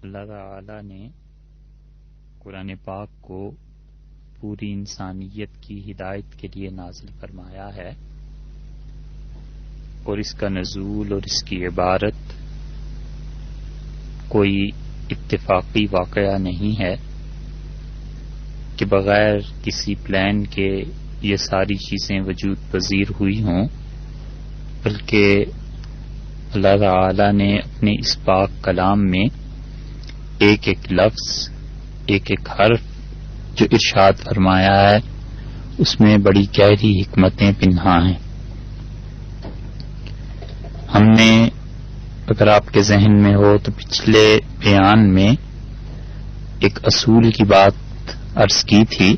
اللہ تعالی نے قرآن پاک کو پوری انسانیت کی ہدایت کے لیے نازل فرمایا ہے، اور اس کا نزول اور اس کی عبارت کوئی اتفاقی واقعہ نہیں ہے کہ بغیر کسی پلان کے یہ ساری چیزیں وجود پذیر ہوئی ہوں، بلکہ اللہ تعالی نے اپنے اس پاک کلام میں ایک ایک لفظ، ایک ایک حرف جو ارشاد فرمایا ہے اس میں بڑی گہری حکمتیں پنہا ہیں۔ ہم نے اگر آپ کے ذہن میں ہو تو پچھلے بیان میں ایک اصول کی بات عرض کی تھی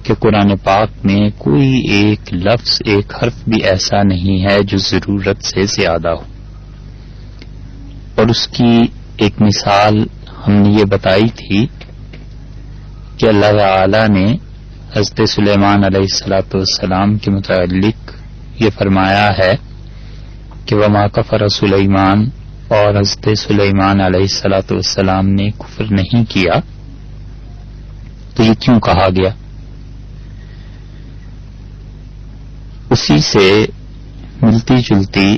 کہ قرآن پاک میں کوئی ایک لفظ، ایک حرف بھی ایسا نہیں ہے جو ضرورت سے زیادہ ہو، اور اس کی ایک مثال ہم نے یہ بتائی تھی کہ اللہ تعالی نے حضرت سلیمان علیہ السلام کے متعلق یہ فرمایا ہے کہ وما کفر سلیمان، اور حضرت سلیمان علیہ السلام نے کفر نہیں کیا۔ تو یہ کیوں کہا گیا؟ اسی سے ملتی جلتی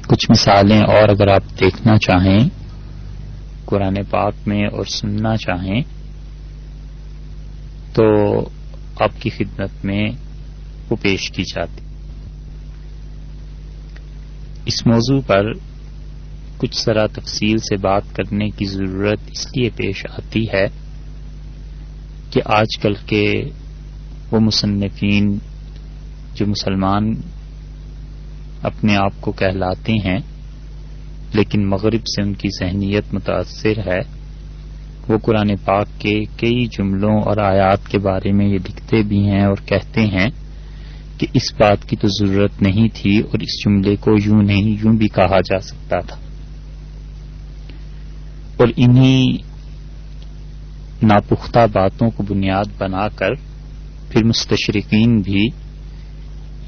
کچھ مثالیں اور اگر آپ دیکھنا چاہیں قرآن پاک میں اور سننا چاہیں تو آپ کی خدمت میں وہ پیش کی جاتی۔ اس موضوع پر کچھ ذرا تفصیل سے بات کرنے کی ضرورت اس لیے پیش آتی ہے کہ آج کل کے وہ مصنفین جو مسلمان اپنے آپ کو کہلاتے ہیں لیکن مغرب سے ان کی ذہنیت متاثر ہے، وہ قرآن پاک کے کئی جملوں اور آیات کے بارے میں یہ لکھتے بھی ہیں اور کہتے ہیں کہ اس بات کی تو ضرورت نہیں تھی اور اس جملے کو یوں نہیں یوں بھی کہا جا سکتا تھا۔ اور انہی ناپختہ باتوں کو بنیاد بنا کر پھر مستشرقین بھی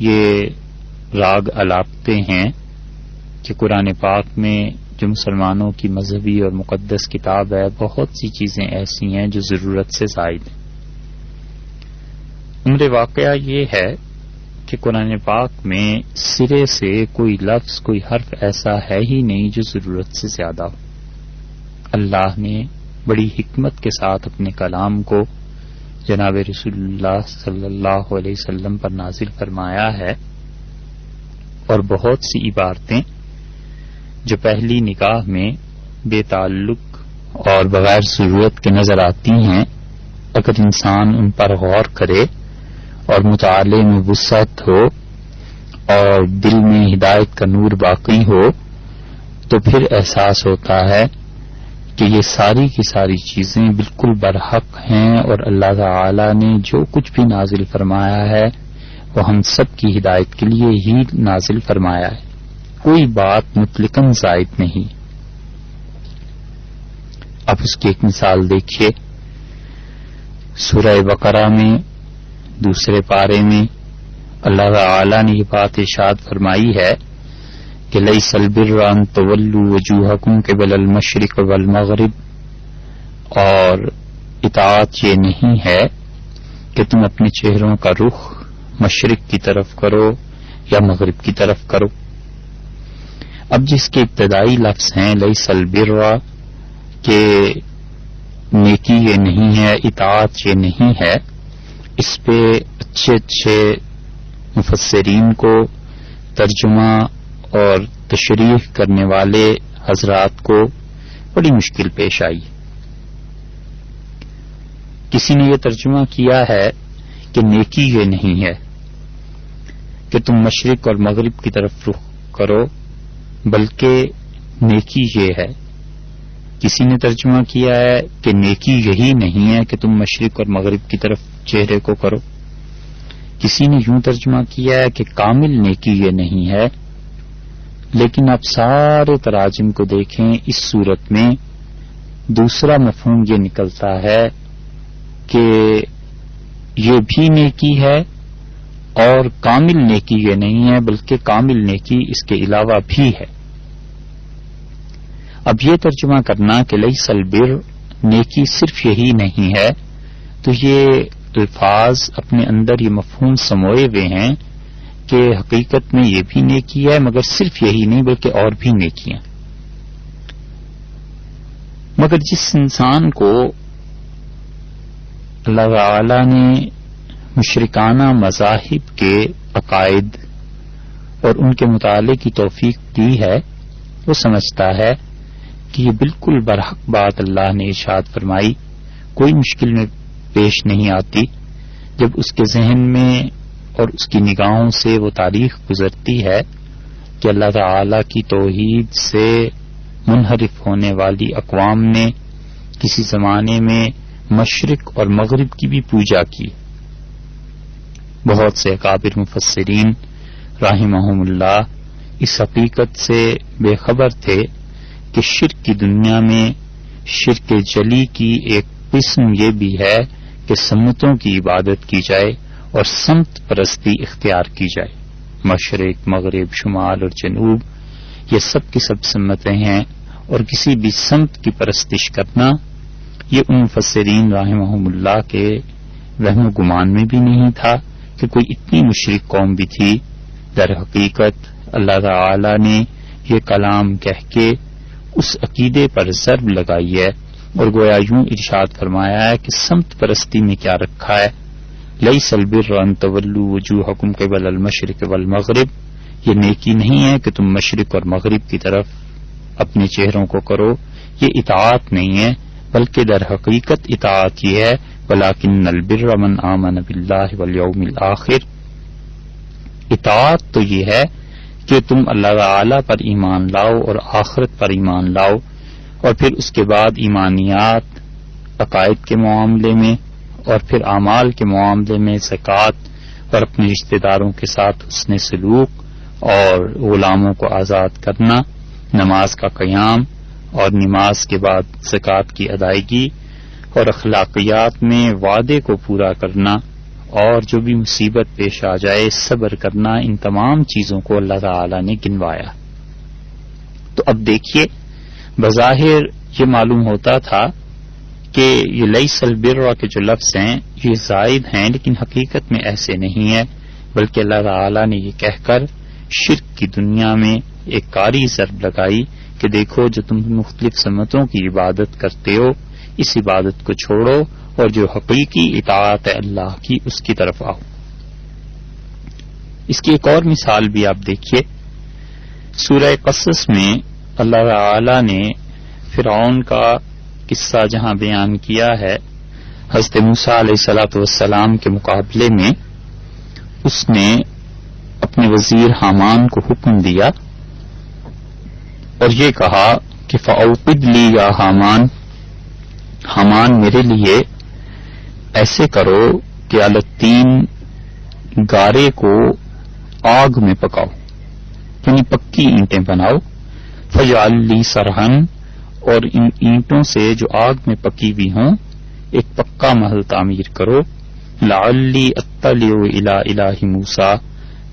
یہ راگ الاپتے ہیں کہ قرآن پاک میں جو مسلمانوں کی مذہبی اور مقدس کتاب ہے بہت سی چیزیں ایسی ہیں جو ضرورت سے زائد ہیں۔ عمر واقعہ یہ ہے کہ قرآن پاک میں سرے سے کوئی لفظ، کوئی حرف ایسا ہے ہی نہیں جو ضرورت سے زیادہ ہو۔ اللہ نے بڑی حکمت کے ساتھ اپنے کلام کو جناب رسول اللہ صلی اللہ علیہ وسلم پر نازل فرمایا ہے، اور بہت سی عبارتیں جو پہلی نگاہ میں بے تعلق اور بغیر ضرورت کے نظر آتی ہیں، اگر انسان ان پر غور کرے اور مطالعے میں وسعت ہو اور دل میں ہدایت کا نور باقی ہو تو پھر احساس ہوتا ہے کہ یہ ساری کی ساری چیزیں بالکل برحق ہیں، اور اللہ تعالی نے جو کچھ بھی نازل فرمایا ہے وہ ہم سب کی ہدایت کے لیے ہی نازل فرمایا ہے، کوئی بات مطلقاً زائد نہیں۔ اب اس کی ایک مثال دیکھیے، سورہ بقرہ میں دوسرے پارے میں اللہ تعالی نے یہ بات ارشاد فرمائی ہے کہ لیس البر ان تولوا وجوہکم قبل المشرق والمغرب، اور اطاعت یہ نہیں ہے کہ تم اپنے چہروں کا رخ مشرق کی طرف کرو یا مغرب کی طرف کرو۔ اب جس کے ابتدائی لفظ ہیں لیس البر، کہ نیکی یہ نہیں ہے، اطاعت یہ نہیں ہے، اس پہ اچھے اچھے مفسرین کو ترجمہ اور تشریح کرنے والے حضرات کو بڑی مشکل پیش آئی۔ کسی نے یہ ترجمہ کیا ہے کہ نیکی یہ نہیں ہے کہ تم مشرق اور مغرب کی طرف رخ کرو، بلکہ نیکی یہ ہے۔ کسی نے ترجمہ کیا ہے کہ نیکی یہی نہیں ہے کہ تم مشرق اور مغرب کی طرف چہرے کو کرو۔ کسی نے یوں ترجمہ کیا ہے کہ کامل نیکی یہ نہیں ہے۔ لیکن آپ سارے تراجم کو دیکھیں، اس صورت میں دوسرا مفہوم یہ نکلتا ہے کہ یہ بھی نیکی ہے اور کامل نیکی یہ نہیں ہے، بلکہ کامل نیکی اس کے علاوہ بھی ہے۔ اب یہ ترجمہ کرنا کہ لیس البر نیکی صرف یہی نہیں ہے، تو یہ الفاظ اپنے اندر یہ مفہوم سموئے ہوئے ہیں کہ حقیقت میں یہ بھی نیکی ہے، مگر صرف یہی نہیں بلکہ اور بھی نیکیاں. مگر جس انسان کو اللہ تعالی نے مشرکانہ مذاہب کے عقائد اور ان کے مطالعے کی توفیق دی ہے، وہ سمجھتا ہے کہ یہ بالکل برحق بات اللہ نے ارشاد فرمائی، کوئی مشکل میں پیش نہیں آتی. جب اس کے ذہن میں اور اس کی نگاہوں سے وہ تاریخ گزرتی ہے کہ اللہ تعالی کی توحید سے منحرف ہونے والی اقوام نے کسی زمانے میں مشرق اور مغرب کی بھی پوجا کی. بہت سے اکابر مفسرین رحمہم اللہ اس حقیقت سے بے خبر تھے کہ شرک کی دنیا میں شرک جلی کی ایک قسم یہ بھی ہے کہ سمتوں کی عبادت کی جائے اور سمت پرستی اختیار کی جائے. مشرق، مغرب، شمال اور جنوب یہ سب کی سب سمتیں ہیں، اور کسی بھی سمت کی پرستش کرنا یہ ان مفسرین رحمہم اللہ کے وہم و گمان میں بھی نہیں تھا کہ کوئی اتنی مشرک قوم بھی تھی. در حقیقت اللہ تعالی نے یہ کلام کہہ کے اس عقیدے پر ضرب لگائی ہے اور گویا یوں ارشاد فرمایا ہے کہ سمت پرستی میں کیا رکھا ہے. لیس البر ان تولوا وجوہکم قبل المشرق والمغرب، یہ نیکی نہیں ہے کہ تم مشرق اور مغرب کی طرف اپنے چہروں کو کرو، یہ اطاعت نہیں ہے بلکہ در حقیقت اطاعت یہ ہے. ولکن البر من آمن باللہ والیوم الآخر، اطاعت تو یہ ہے کہ تم اللہ تعالی پر ایمان لاؤ اور آخرت پر ایمان لاؤ، اور پھر اس کے بعد ایمانیات عقائد کے معاملے میں اور پھر اعمال کے معاملے میں زکوٰۃ اور اپنے رشتہ داروں کے ساتھ حسن سلوک اور غلاموں کو آزاد کرنا، نماز کا قیام اور نماز کے بعد زکوٰۃ کی ادائیگی، اور اخلاقیات میں وعدے کو پورا کرنا، اور جو بھی مصیبت پیش آ جائے صبر کرنا. ان تمام چیزوں کو اللہ تعالی نے گنوایا. تو اب دیکھیے، بظاہر یہ معلوم ہوتا تھا کہ یہ لیس البر کے جو لفظ ہیں یہ زائد ہیں، لیکن حقیقت میں ایسے نہیں ہے، بلکہ اللہ تعالی نے یہ کہہ کر شرک کی دنیا میں ایک کاری ضرب لگائی کہ دیکھو جو تم مختلف سمتوں کی عبادت کرتے ہو اس عبادت کو چھوڑو اور جو حقیقی اطاعت ہے اللہ کی اس کی طرف آؤ. اس کی ایک اور مثال بھی آپ دیکھیے، سورہ قصص میں اللہ تعالی نے فرعون کا قصہ جہاں بیان کیا ہے، حضرت موسیٰ علیہ الصلوۃ والسلام کے مقابلے میں اس نے اپنے وزیر حامان کو حکم دیا اور یہ کہا کہ فَأَوْقِدْ لِي يَا حامان میرے لیے ایسے کرو کہ الطین گارے کو آگ میں پکاؤ، یعنی پکی اینٹیں بناؤ. فَجْعَلْ لِي سَرْحًا، اور ان اینٹوں سے جو آگ میں پکی ہوئی ہوں ایک پکا محل تعمیر کرو. لَعَلِّي أَطَّلِعُ إِلَىٰ إِلَٰهِ مُوسَىٰ،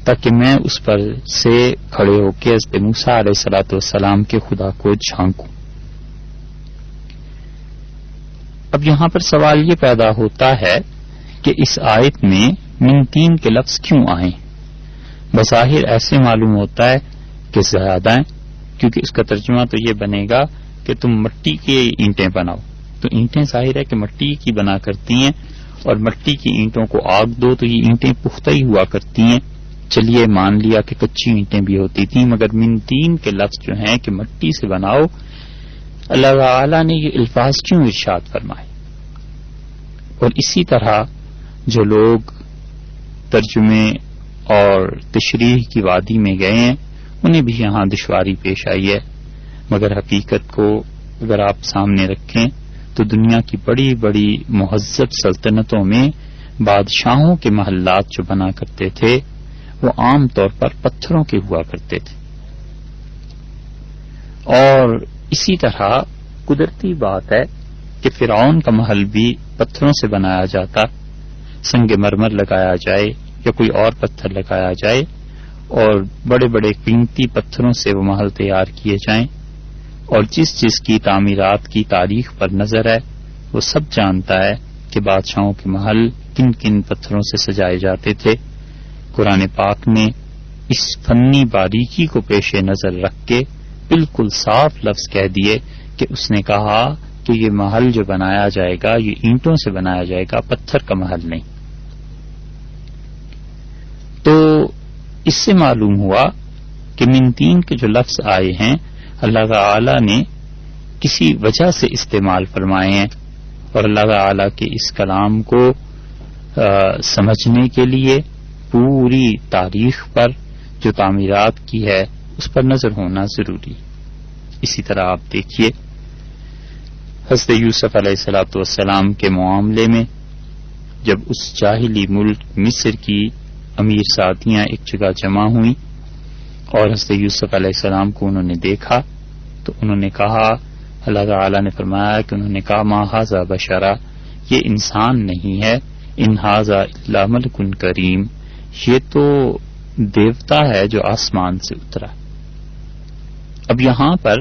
تاکہ میں اس پر سے کھڑے ہو کے حضرت موسیٰ علیہ الصلوۃ والسلام کے خدا کو جھانکوں. اب یہاں پر سوال یہ پیدا ہوتا ہے کہ اس آیت میں من تین کے لفظ کیوں آئیں؟ بظاہر ایسے معلوم ہوتا ہے کہ زیادہ ہیں، کیونکہ اس کا ترجمہ تو یہ بنے گا کہ تم مٹی کی اینٹیں بناؤ. تو اینٹیں ظاہر ہے کہ مٹی کی بنا کرتی ہیں، اور مٹی کی اینٹوں کو آگ دو تو یہ اینٹیں پختہ ہی ہوا کرتی ہیں. چلیے مان لیا کہ کچی اینٹیں بھی ہوتی تھیں، مگر من تین کے لفظ جو ہیں کہ مٹی سے بناؤ، اللہ تعالی نے یہ الفاظ کیوں ارشاد فرمائے؟ اور اسی طرح جو لوگ ترجمے اور تشریح کی وادی میں گئے ہیں انہیں بھی یہاں دشواری پیش آئی ہے، مگر حقیقت کو اگر آپ سامنے رکھیں تو دنیا کی بڑی بڑی مہذب سلطنتوں میں بادشاہوں کے محلات جو بنا کرتے تھے وہ عام طور پر پتھروں کے ہوا کرتے تھے. اور اسی طرح قدرتی بات ہے کہ فرعون کا محل بھی پتھروں سے بنایا جاتا، سنگ مرمر لگایا جائے یا کوئی اور پتھر لگایا جائے اور بڑے بڑے قیمتی پتھروں سے وہ محل تیار کیے جائیں، اور جس جس کی تعمیرات کی تاریخ پر نظر ہے وہ سب جانتا ہے کہ بادشاہوں کے محل کن کن پتھروں سے سجائے جاتے تھے۔ قرآن پاک نے اس فنی باریکی کو پیش نظر رکھ کے بالکل صاف لفظ کہہ دیے کہ اس نے کہا کہ یہ محل جو بنایا جائے گا یہ اینٹوں سے بنایا جائے گا، پتھر کا محل نہیں۔ تو اس سے معلوم ہوا کہ من تین کے جو لفظ آئے ہیں اللہ تعالی نے کسی وجہ سے استعمال فرمائے ہیں، اور اللہ تعالی کے اس کلام کو سمجھنے کے لیے پوری تاریخ پر جو تعمیرات کی ہے اس پر نظر ہونا ضروری۔ اسی طرح آپ دیکھیے حضرت یوسف علیہ الصلوۃ والسلام کے معاملے میں جب اس جاہلی ملک مصر کی امیر ساتھیاں ایک جگہ جمع ہوئیں اور حضرت یوسف علیہ السلام کو انہوں نے دیکھا تو انہوں نے کہا، اللہ تعالی نے فرمایا کہ انہوں نے کہا ما ھذا بشرا، یہ انسان نہیں ہے، ان ھذا الا ملک کریم، یہ تو دیوتا ہے جو آسمان سے اترا۔ اب یہاں پر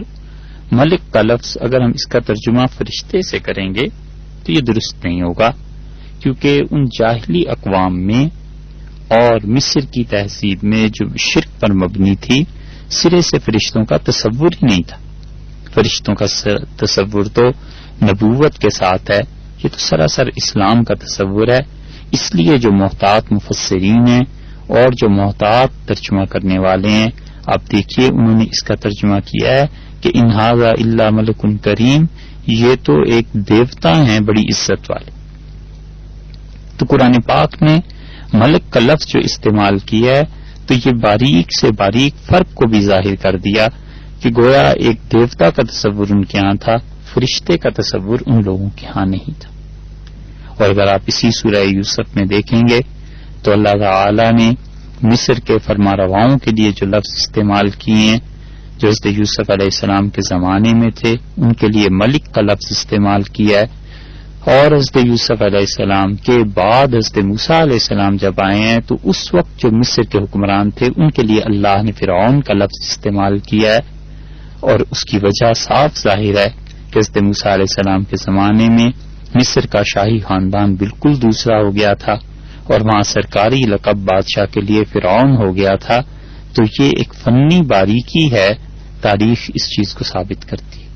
ملک کا لفظ اگر ہم اس کا ترجمہ فرشتے سے کریں گے تو یہ درست نہیں ہوگا، کیونکہ ان جاہلی اقوام میں اور مصر کی تہذیب میں جو شرک پر مبنی تھی سرے سے فرشتوں کا تصور ہی نہیں تھا۔ فرشتوں کا تصور تو نبوت کے ساتھ ہے، یہ تو سراسر اسلام کا تصور ہے۔ اس لیے جو محتاط مفسرین ہیں اور جو محتاط ترجمہ کرنے والے ہیں، آپ دیکھیے انہوں نے اس کا ترجمہ کیا ہے کہ ان ھذا الا ملک کریم، یہ تو ایک دیوتا ہیں بڑی عزت والے۔ تو قرآن پاک نے ملک کا لفظ جو استعمال کیا ہے تو یہ باریک سے باریک فرق کو بھی ظاہر کر دیا کہ گویا ایک دیوتا کا تصور ان کے ہاں تھا، فرشتے کا تصور ان لوگوں کے ہاں نہیں تھا۔ اور اگر آپ اسی سورہ یوسف میں دیکھیں گے تو اللہ تعالی نے مصر کے فرما رواؤں کے لیے جو لفظ استعمال کیے ہیں جو حضرت یوسف علیہ السلام کے زمانے میں تھے، ان کے لیے ملک کا لفظ استعمال کیا ہے، اور حضرت یوسف علیہ السلام کے بعد حضرت موسیٰ علیہ السلام جب آئے ہیں تو اس وقت جو مصر کے حکمران تھے ان کے لیے اللہ نے فرعون کا لفظ استعمال کیا ہے، اور اس کی وجہ صاف ظاہر ہے کہ حضرت موسیٰ علیہ السلام کے زمانے میں مصر کا شاہی خاندان بالکل دوسرا ہو گیا تھا اور وہاں سرکاری لقب بادشاہ کے لیے فرعون ہو گیا تھا۔ تو یہ ایک فنی باریکی ہے، تاریخ اس چیز کو ثابت کرتی ہے۔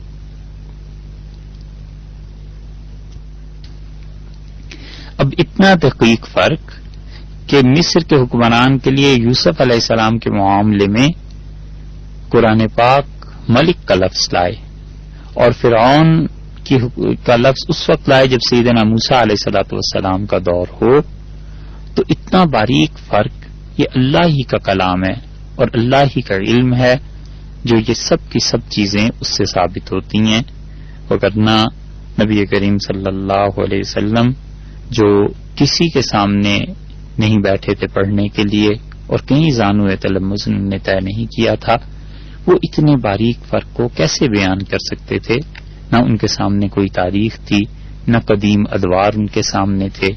اب اتنا دقیق فرق کہ مصر کے حکمران کے لیے یوسف علیہ السلام کے معاملے میں قرآن پاک ملک کا لفظ لائے اور فرعون کا لفظ اس وقت لائے جب سیدنا موسیٰ علیہ الصلوۃ والسلام کا دور ہو، تو اتنا باریک فرق یہ اللہ ہی کا کلام ہے اور اللہ ہی کا علم ہے جو یہ سب کی سب چیزیں اس سے ثابت ہوتی ہیں۔ وگرنہ نبی کریم صلی اللہ علیہ وسلم جو کسی کے سامنے نہیں بیٹھے تھے پڑھنے کے لیے اور کہیں زانو تلمذ نے طے نہیں کیا تھا، وہ اتنے باریک فرق کو کیسے بیان کر سکتے تھے؟ نہ ان کے سامنے کوئی تاریخ تھی، نہ قدیم ادوار ان کے سامنے تھے،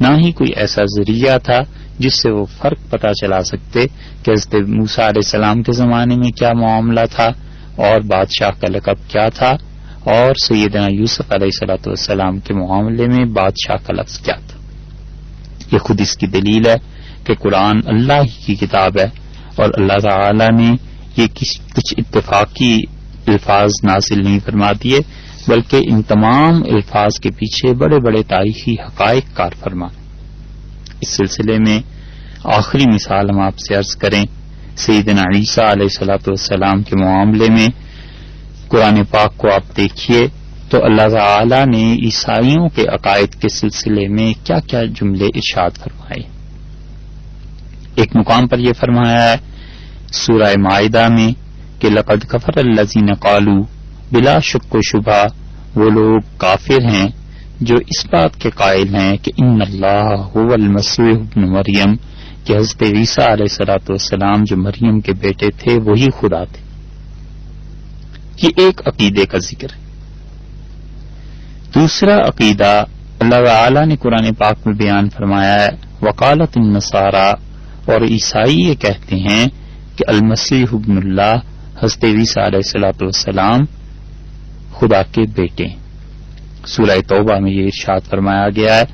نہ ہی کوئی ایسا ذریعہ تھا جس سے وہ فرق پتہ چلا سکتے کہ حضرت موسیٰ علیہ السلام کے زمانے میں کیا معاملہ تھا اور بادشاہ کا لقب کیا تھا، اور سیدنا یوسف علیہ الصلوۃ والسلام کے معاملے میں بادشاہ کا لفظ کیا تھا۔ یہ خود اس کی دلیل ہے کہ قرآن اللہ ہی کی کتاب ہے اور اللہ تعالی نے یہ کچھ اتفاقی الفاظ نازل نہیں فرما دیے، بلکہ ان تمام الفاظ کے پیچھے بڑے بڑے تاریخی حقائق کار فرما۔ اس سلسلے میں آخری مثال ہم آپ سے عرض کریں، سیدنا عیسیٰ علیہ الصلوۃ والسلام کے معاملے میں قرآن پاک کو آپ دیکھیے تو اللہ تعالی نے عیسائیوں کے عقائد کے سلسلے میں کیا کیا جملے ارشاد فرمائے۔ ایک مقام پر یہ فرمایا ہے سورہ مائدہ میں کہ لقد کفر الذین قالوا، بلا شک و شبہ وہ لوگ کافر ہیں جو اس بات کے قائل ہیں کہ ان اللہ هو المسیح ابن مریم، کہ حضرت عیسیٰ علیہ الصلوۃ والسلام جو مریم کے بیٹے تھے وہی خدا تھے۔ یہ ایک عقیدے کا ذکر ہے۔ دوسرا عقیدہ اللہ تعالی نے قرآن پاک میں بیان فرمایا ہے، وقالت النصارى، اور عیسائی یہ کہتے ہیں کہ المسیح ابن اللہ، حضرت عیسیٰ علیہ الصلوۃ والسلام خدا کے بیٹے ہیں. سورہ توبہ میں یہ ارشاد فرمایا گیا ہے.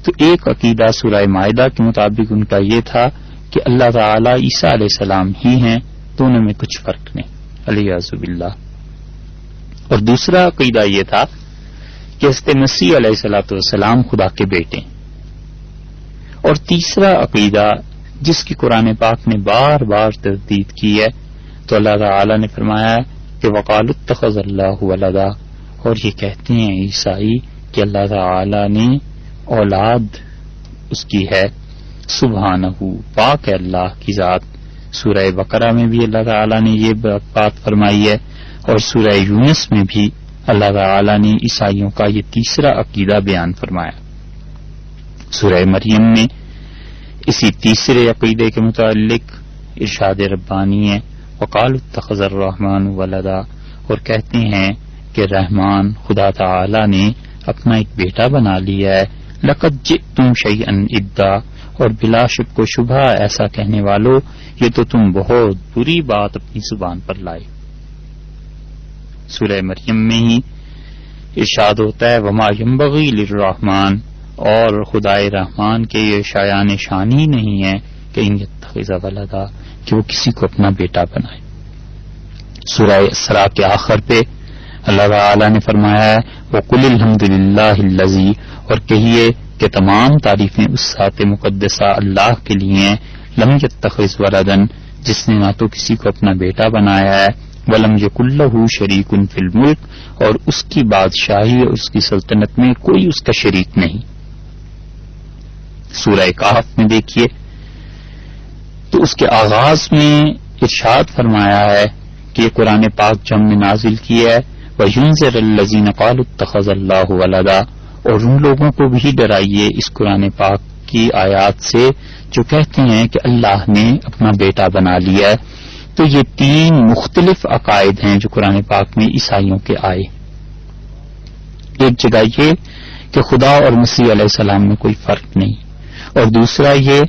تو ایک عقیدہ سورہ مائدہ کے مطابق ان کا یہ تھا کہ اللہ تعالی عیسیٰ علیہ السلام ہی ہیں، دونوں میں کچھ فرق نہیں، علیہ باللہ. اور دوسرا عقیدہ یہ تھا کہ حضرت مسیح علیہ الصلوۃ والسلام خدا کے بیٹے ہیں. اور تیسرا عقیدہ جس کی قرآن پاک نے بار بار تردید کی ہے تو اللہ تعالی نے فرمایا کہ وقالوا اتخذ اللہ ولدا، اور یہ کہتے ہیں عیسائی کہ اللہ تعالی نے اولاد اس کی ہے. سبحانہ، پاک ہے اللہ کی ذات. سورہ بقرہ میں بھی اللہ تعالی نے یہ بات فرمائی ہے، اور سورہ یونس میں بھی اللہ تعالی نے عیسائیوں کا یہ تیسرا عقیدہ بیان فرمایا. سورہ مریم میں اسی تیسرے عقیدے کے متعلق ارشاد ربانی ہے وقالوا اتخذ الرحمن ولدا، اور کہتے ہیں کہ رحمان خدا تعالی نے اپنا ایک بیٹا بنا لیا ہے. لقد جئتم شیئا ادا، اور بلا شک و شبہ ایسا کہنے والو یہ تو تم بہت بری بات اپنی زبان پر لائے. سورہ مریم میں ہی ارشاد ہوتا ہے وما ينبغي للرحمن، اور خدائے رحمان کے یہ شایان شان ہی نہیں ہے کہ ان یتخذ ولدا، کہ وہ کسی کو اپنا بیٹا بنائے. سورہ اسراء کے آخر پہ اللہ تعالی نے فرمایا ہے وَقُلِ الْحَمْدُ لِلَّهِ الَّذِي، اور کہیے کہ تمام تعریفیں اس ذات مقدسہ اللہ کے لیے ہیں لم یتخذ ولدا، جس نے نہ تو کسی کو اپنا بیٹا بنایا ہے ولم یکن لہ شریک فی الملک، اور اس کی بادشاہی اور اس کی سلطنت میں کوئی اس کا شریک نہیں. سورہ کہف میں دیکھیے تو اس کے آغاز میں ارشاد فرمایا ہے کہ یہ قرآن پاک جو ہم نے نازل کیا ہے وَيُنذِرَ الَّذِينَ قَالُوا اتَّخَذَ اللَّهُ وَلَدًا، اور ان لوگوں کو بھی ڈرائیے اس قرآن پاک کی آیات سے جو کہتے ہیں کہ اللہ نے اپنا بیٹا بنا لیا ہے. تو یہ تین مختلف عقائد ہیں جو قرآن پاک میں عیسائیوں کے آئے. ایک جگہ یہ کہ خدا اور مسیح علیہ السلام میں کوئی فرق نہیں، اور دوسرا یہ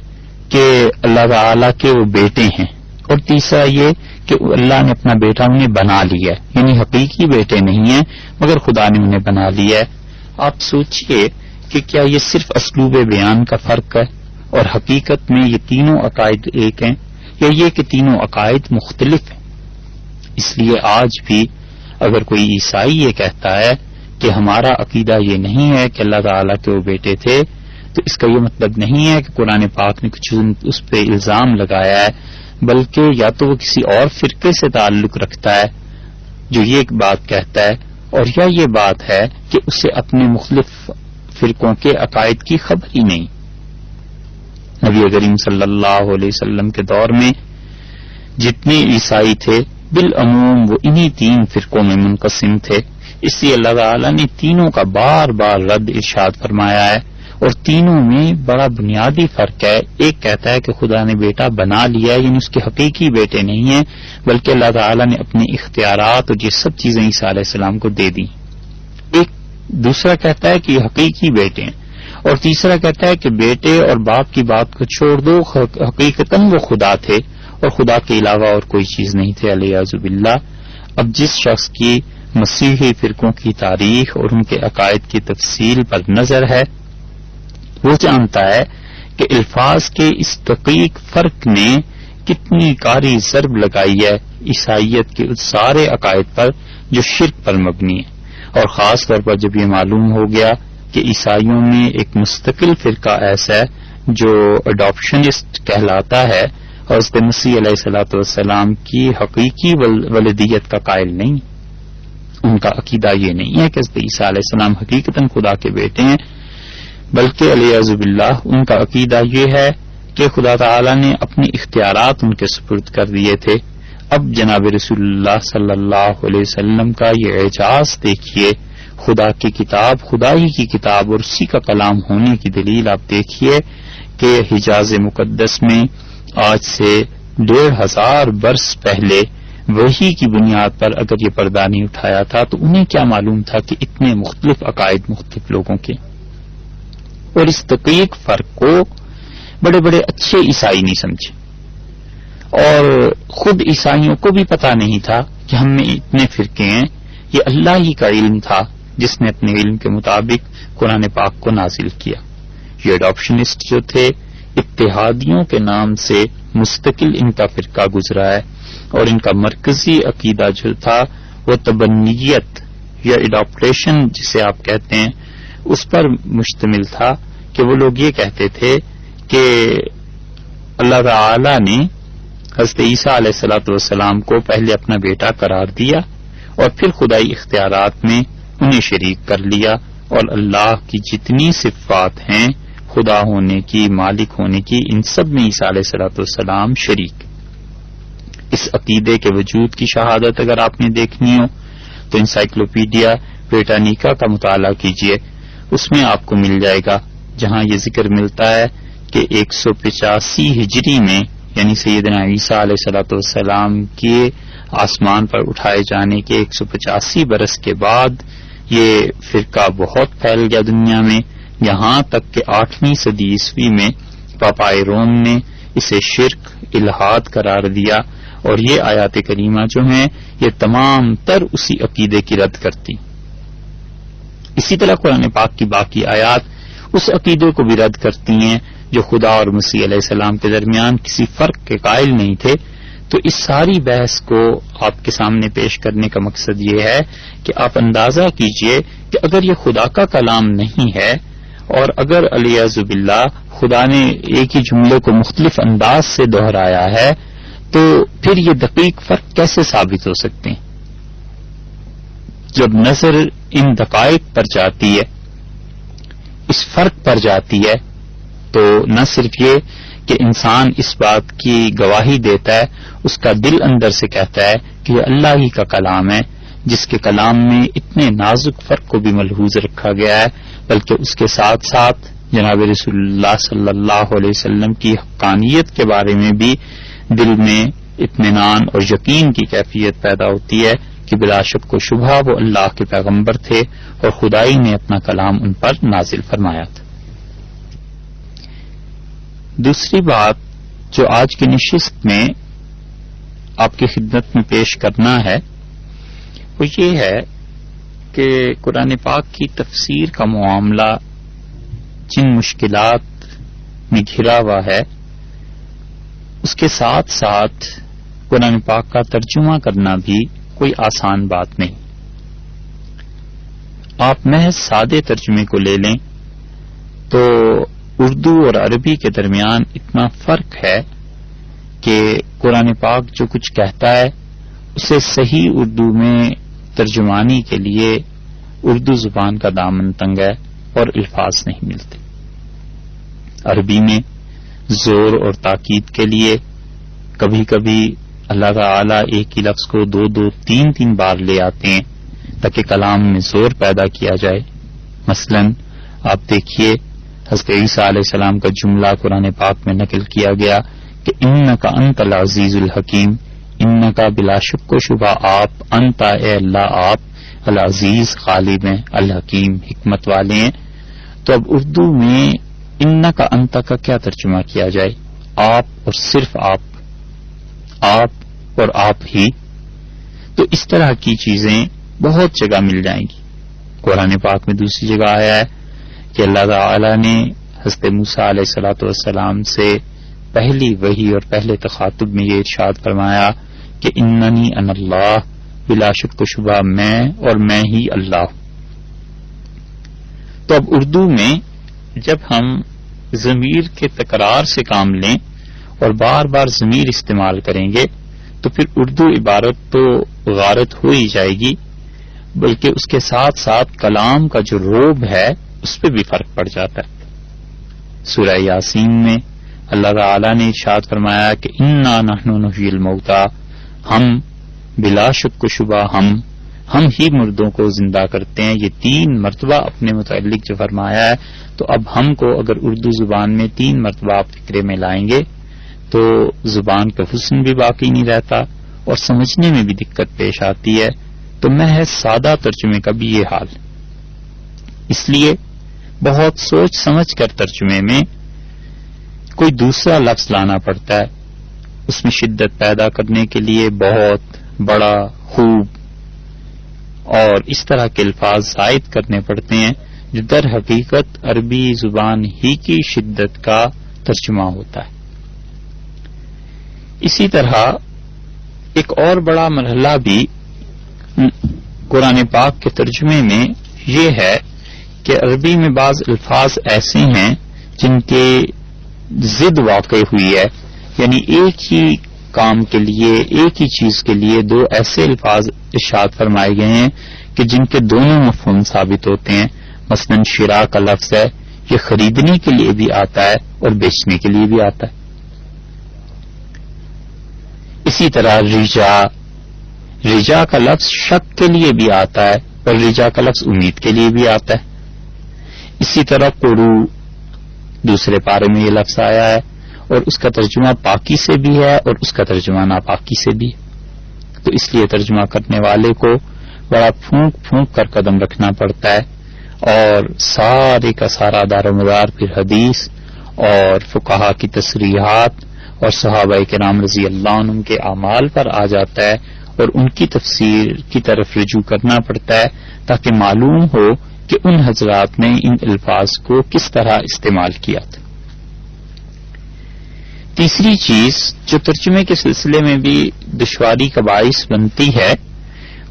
کہ اللہ تعالی کے وہ بیٹے ہیں، اور تیسرا یہ کہ اللہ نے اپنا بیٹا انہیں بنا لیا ہے، یعنی حقیقی بیٹے نہیں ہیں مگر خدا نے انہیں بنا لیا ہے. آپ سوچئے کہ کیا یہ صرف اسلوب بیان کا فرق ہے اور حقیقت میں یہ تینوں عقائد ایک ہیں، یا یہ کہ تینوں عقائد مختلف ہیں. اس لیے آج بھی اگر کوئی عیسائی یہ کہتا ہے کہ ہمارا عقیدہ یہ نہیں ہے کہ اللہ تعالیٰ کے وہ بیٹے تھے، تو اس کا یہ مطلب نہیں ہے کہ قرآن پاک نے کچھ اس پہ الزام لگایا ہے، بلکہ یا تو وہ کسی اور فرقے سے تعلق رکھتا ہے جو یہ ایک بات کہتا ہے، اور یا یہ بات ہے کہ اسے اپنے مختلف فرقوں کے عقائد کی خبر ہی نہیں. نبی کریم صلی اللہ علیہ وسلم کے دور میں جتنے عیسائی تھے بالعموم وہ انہی تین فرقوں میں منقسم تھے. اس لیے اللہ تعالی نے تینوں کا بار بار رد ارشاد فرمایا ہے، اور تینوں میں بڑا بنیادی فرق ہے. ایک کہتا ہے کہ خدا نے بیٹا بنا لیا ہے، یعنی اس کے حقیقی بیٹے نہیں ہیں بلکہ اللہ تعالی نے اپنے اختیارات اور یہ سب چیزیں عیسیٰ علیہ السلام کو دے دی. ایک دوسرا کہتا ہے کہ یہ حقیقی بیٹے ہیں، اور تیسرا کہتا ہے کہ بیٹے اور باپ کی بات کو چھوڑ دو، حقیقتاً وہ خدا تھے اور خدا کے علاوہ اور کوئی چیز نہیں تھے، علیہ باللہ. اب جس شخص کی مسیحی فرقوں کی تاریخ اور ان کے عقائد کی تفصیل پر نظر ہے وہ جانتا ہے کہ الفاظ کے اس دقیق فرق نے کتنی کاری ضرب لگائی ہے عیسائیت کے اس سارے عقائد پر جو شرک پر مبنی ہے. اور خاص طور پر جب یہ معلوم ہو گیا کہ عیسائیوں میں ایک مستقل فرقہ ایسا ہے جو اڈاپشنسٹ کہلاتا ہے اور حضرت مسیح علیہ الصلوۃ والسلام کی حقیقی ولدیت کا قائل نہیں. ان کا عقیدہ یہ نہیں ہے کہ حضرت عیسیٰ علیہ السلام حقیقتاً خدا کے بیٹے ہیں، بلکہ علیہ باللہ ان کا عقیدہ یہ ہے کہ خدا تعالی نے اپنے اختیارات ان کے سپرد کر دیے تھے. اب جناب رسول اللہ صلی اللہ علیہ وسلم کا یہ اعجاز دیکھیے، خدا کی کتاب خدا ہی کی کتاب اور اسی کا کلام ہونے کی دلیل آپ دیکھیے کہ حجاز مقدس میں آج سے 1500 برس پہلے وحی کی بنیاد پر اگر یہ پردہ نہیں اٹھایا تھا تو انہیں کیا معلوم تھا کہ اتنے مختلف عقائد مختلف لوگوں کے. اور اس دقیق فرق کو بڑے بڑے اچھے عیسائی نہیں سمجھے، اور خود عیسائیوں کو بھی پتا نہیں تھا کہ ہم میں اتنے فرقے ہیں، یہ اللہ ہی کا علم تھا جس نے اپنے علم کے مطابق قرآن پاک کو نازل کیا. یہ اڈاپشنسٹ جو تھے اتحادیوں کے نام سے مستقل ان کا فرقہ گزرا ہے، اور ان کا مرکزی عقیدہ جو تھا وہ تبنیت یا اڈاپٹیشن جسے آپ کہتے ہیں اس پر مشتمل تھا کہ وہ لوگ یہ کہتے تھے کہ اللہ تعالی نے حضرت عیسیٰ علیہ الصلوۃ والسلام کو پہلے اپنا بیٹا قرار دیا اور پھر خدائی اختیارات میں انہیں شریک کر لیا، اور اللہ کی جتنی صفات ہیں خدا ہونے کی، مالک ہونے کی، ان سب میں عیسیٰ علیہ الصلوۃ والسلام شریک. اس عقیدے کے وجود کی شہادت اگر آپ نے دیکھنی ہو تو انسائکلوپیڈیا بریٹانیکا کا مطالعہ کیجئے، اس میں آپ کو مل جائے گا، جہاں یہ ذکر ملتا ہے کہ 185 ہجری میں یعنی سیدنا عیسیٰ علیہ الصلوۃ والسلام کے آسمان پر اٹھائے جانے کے 185 برس کے بعد یہ فرقہ بہت پھیل گیا دنیا میں، یہاں تک کہ 8ویں صدی عیسوی میں پاپائے روم نے اسے شرک، الحاد قرار دیا، اور یہ آیات کریمہ جو ہیں یہ تمام تر اسی عقیدے کی رد کرتی. اسی طرح قرآن پاک کی باقی آیات اس عقیدے کو بھی رد کرتی ہیں جو خدا اور مسیح علیہ السلام کے درمیان کسی فرق کے قائل نہیں تھے. تو اس ساری بحث کو آپ کے سامنے پیش کرنے کا مقصد یہ ہے کہ آپ اندازہ کیجئے کہ اگر یہ خدا کا کلام نہیں ہے اور اگر علیہ باللہ خدا نے ایک ہی جملے کو مختلف انداز سے دہرایا ہے تو پھر یہ دقیق فرق کیسے ثابت ہو سکتے ہیں؟ جب نظر ان دقائق پر جاتی ہے، اس فرق پر جاتی ہے، تو نہ صرف یہ کہ انسان اس بات کی گواہی دیتا ہے، اس کا دل اندر سے کہتا ہے کہ یہ اللہ ہی کا کلام ہے، جس کے کلام میں اتنے نازک فرق کو بھی ملحوظ رکھا گیا ہے، بلکہ اس کے ساتھ ساتھ جناب رسول اللہ صلی اللہ علیہ وسلم کی حقانیت کے بارے میں بھی دل میں اطمینان اور یقین کی کیفیت پیدا ہوتی ہے کہ بلا شک و شبہ وہ اللہ کے پیغمبر تھے اور خدائی نے اپنا کلام ان پر نازل فرمایا تھا. دوسری بات جو آج کی نشست میں آپ کی خدمت میں پیش کرنا ہے وہ یہ ہے کہ قرآن پاک کی تفسیر کا معاملہ جن مشکلات میں گھرا ہوا ہے اس کے ساتھ ساتھ قرآن پاک کا ترجمہ کرنا بھی کوئی آسان بات نہیں. آپ محض سادے ترجمے کو لے لیں تو اردو اور عربی کے درمیان اتنا فرق ہے کہ قرآن پاک جو کچھ کہتا ہے اسے صحیح اردو میں ترجمانی کے لیے اردو زبان کا دامن تنگ ہے اور الفاظ نہیں ملتے. عربی میں زور اور تاکید کے لیے کبھی کبھی اللہ تعالی ایک ہی لفظ کو 2-3 بار لے آتے ہیں تاکہ کلام میں زور پیدا کیا جائے. مثلا آپ دیکھیے حضرت عیسیٰ علیہ السلام کا جملہ قرآن پاک میں نقل کیا گیا کہ انکا انت العزیز الحکیم، انکا بلا شک و شبہ آپ، انتا اے اللہ آپ العزیز غالب ہیں، الحکیم حکمت والے ہیں. تو اب اردو میں انکا انتا کا کیا ترجمہ کیا جائے؟ آپ اور صرف آپ اور آپ ہی. تو اس طرح کی چیزیں بہت جگہ مل جائیں گی. قرآن پاک میں دوسری جگہ آیا ہے کہ اللہ تعالی نے حضرت موسیٰ علیہ الصلوۃ والسلام سے پہلی وحی اور پہلے تخاطب میں یہ ارشاد فرمایا کہ اننی ان اللہ، بلا شک و شبہ میں اور میں ہی اللہ. تو اب اردو میں جب ہم ضمیر کے تکرار سے کام لیں اور بار بار ضمیر استعمال کریں گے تو پھر اردو عبارت تو غارت ہو ہی جائے گی، بلکہ اس کے ساتھ ساتھ کلام کا جو روب ہے اس پہ بھی فرق پڑ جاتا ہے. سورہ یاسین میں اللہ تعالی نے ارشاد فرمایا کہ انا نحن نحیی الموتى، ہم بلا شک و شبہ ہم ہی مردوں کو زندہ کرتے ہیں. یہ 3 مرتبہ اپنے متعلق جو فرمایا ہے، تو اب ہم کو اگر اردو زبان میں 3 مرتبہ آپ فکرے میں لائیں گے تو زبان کا حسن بھی باقی نہیں رہتا اور سمجھنے میں بھی دقت پیش آتی ہے. تو محض سادہ ترجمے کا بھی یہ حال. اس لیے بہت سوچ سمجھ کر ترجمے میں کوئی دوسرا لفظ لانا پڑتا ہے، اس میں شدت پیدا کرنے کے لیے بہت بڑا، خوب اور اس طرح کے الفاظ زائد کرنے پڑتے ہیں جو در حقیقت عربی زبان ہی کی شدت کا ترجمہ ہوتا ہے۔ اسی طرح ایک اور بڑا مرحلہ بھی قرآن پاک کے ترجمے میں یہ ہے کہ عربی میں بعض الفاظ ایسے ہیں جن کے ضد واقع ہوئی ہے، یعنی ایک ہی کام کے لیے، ایک ہی چیز کے لیے دو ایسے الفاظ ارشاد فرمائے گئے ہیں کہ جن کے دونوں مفہوم ثابت ہوتے ہیں۔ مثلا شراء کا لفظ ہے، یہ خریدنے کے لیے بھی آتا ہے اور بیچنے کے لیے بھی آتا ہے۔ اسی طرح رجا کا لفظ شک کے لیے بھی آتا ہے اور رجا کا لفظ امید کے لیے بھی آتا ہے۔ اسی طرح قرو دوسرے پارے میں یہ لفظ آیا ہے اور اس کا ترجمہ پاکی سے بھی ہے اور اس کا ترجمہ ناپاکی سے بھی ہے۔ تو اس لیے ترجمہ کرنے والے کو بڑا پھونک پھونک کر قدم رکھنا پڑتا ہے، اور سارے کا سارا دار و مدار پھر حدیث اور فقہا کی تصریحات اور صحابہ کرام رضی اللہ عنہم کے اعمال پر آ جاتا ہے، اور ان کی تفسیر کی طرف رجوع کرنا پڑتا ہے تاکہ معلوم ہو کہ ان حضرات نے ان الفاظ کو کس طرح استعمال کیا تھا۔ تیسری چیز جو ترجمے کے سلسلے میں بھی دشواری کا باعث بنتی ہے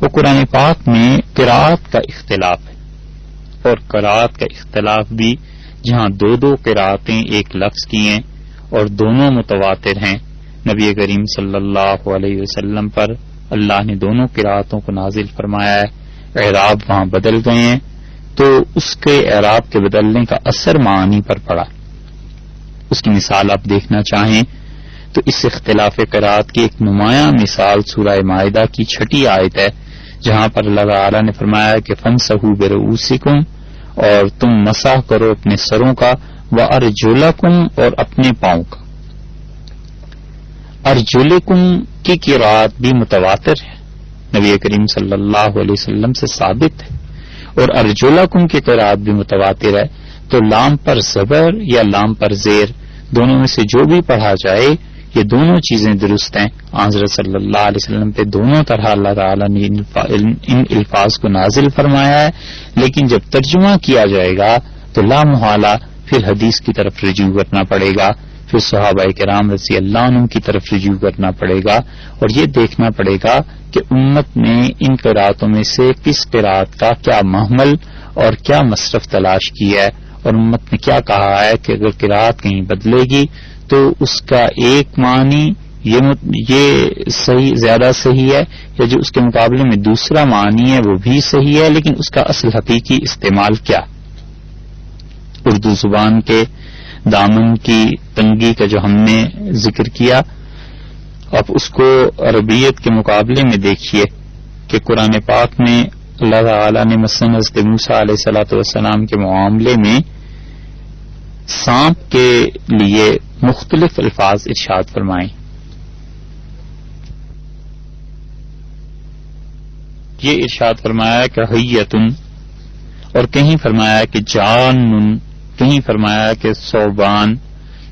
وہ قرآن پاک میں قراءت کا اختلاف ہے، اور قراءت کا اختلاف بھی جہاں دو قراءتیں ایک لفظ کی ہیں اور دونوں متواتر ہیں، نبی کریم صلی اللہ علیہ وسلم پر اللہ نے دونوں قراءتوں کو نازل فرمایا ہے، اعراب وہاں بدل گئے ہیں، تو اس کے اعراب کے بدلنے کا اثر معانی پر پڑا۔ اس کی مثال آپ دیکھنا چاہیں تو اس اختلاف قراءت کی ایک نمایاں مثال سورہ مائدہ کی 6 آیت ہے، جہاں پر اللہ تعالی نے فرمایا کہ فَامْسَحُوا بِرُؤُوسِكُمْ، اور تم مسح کرو اپنے سروں کا، وَأَرْجُلَكُمْ، اور اپنے پاؤں کا۔ ارجلکم کی قراءت بھی متواتر ہے، نبی کریم صلی اللہ علیہ وسلم سے ثابت ہے، اور ارجلکم کی قراءت بھی متواتر ہے۔ تو لام پر زبر یا لام پر زیر دونوں میں سے جو بھی پڑھا جائے یہ دونوں چیزیں درست ہیں۔ حضرت صلی اللہ علیہ وسلم پہ دونوں طرح اللہ تعالیٰ نے ان الفاظ کو نازل فرمایا ہے، لیکن جب ترجمہ کیا جائے گا تو لا محالہ پھر حدیث کی طرف رجوع کرنا پڑے گا، پھر صحابہ کرام رضی اللہ عنہم کی طرف رجوع کرنا پڑے گا، اور یہ دیکھنا پڑے گا کہ امت نے ان قراءتوں میں سے کس قراءت کا کیا محمل اور کیا مصرف تلاش کیا ہے، اور امت نے کیا کہا ہے کہ اگر قراءت کہیں بدلے گی تو اس کا ایک معنی یہ صحیح زیادہ صحیح ہے، یا جو اس کے مقابلے میں دوسرا معنی ہے وہ بھی صحیح ہے، لیکن اس کا اصل حقیقی استعمال کیا۔ اردو زبان کے دامن کی تنگی کا جو ہم نے ذکر کیا، اب اس کو عربیت کے مقابلے میں دیکھیے کہ قرآن پاک میں اللہ تعالی نے مثلا حضرت موسیٰ علیہ الصلوۃ والسلام کے معاملے میں سانپ کے لیے مختلف الفاظ ارشاد فرمائیں۔ یہ ارشاد فرمایا کہ حیتن، اور کہیں فرمایا کہ جان، کہیں فرمایا کہ صوبان،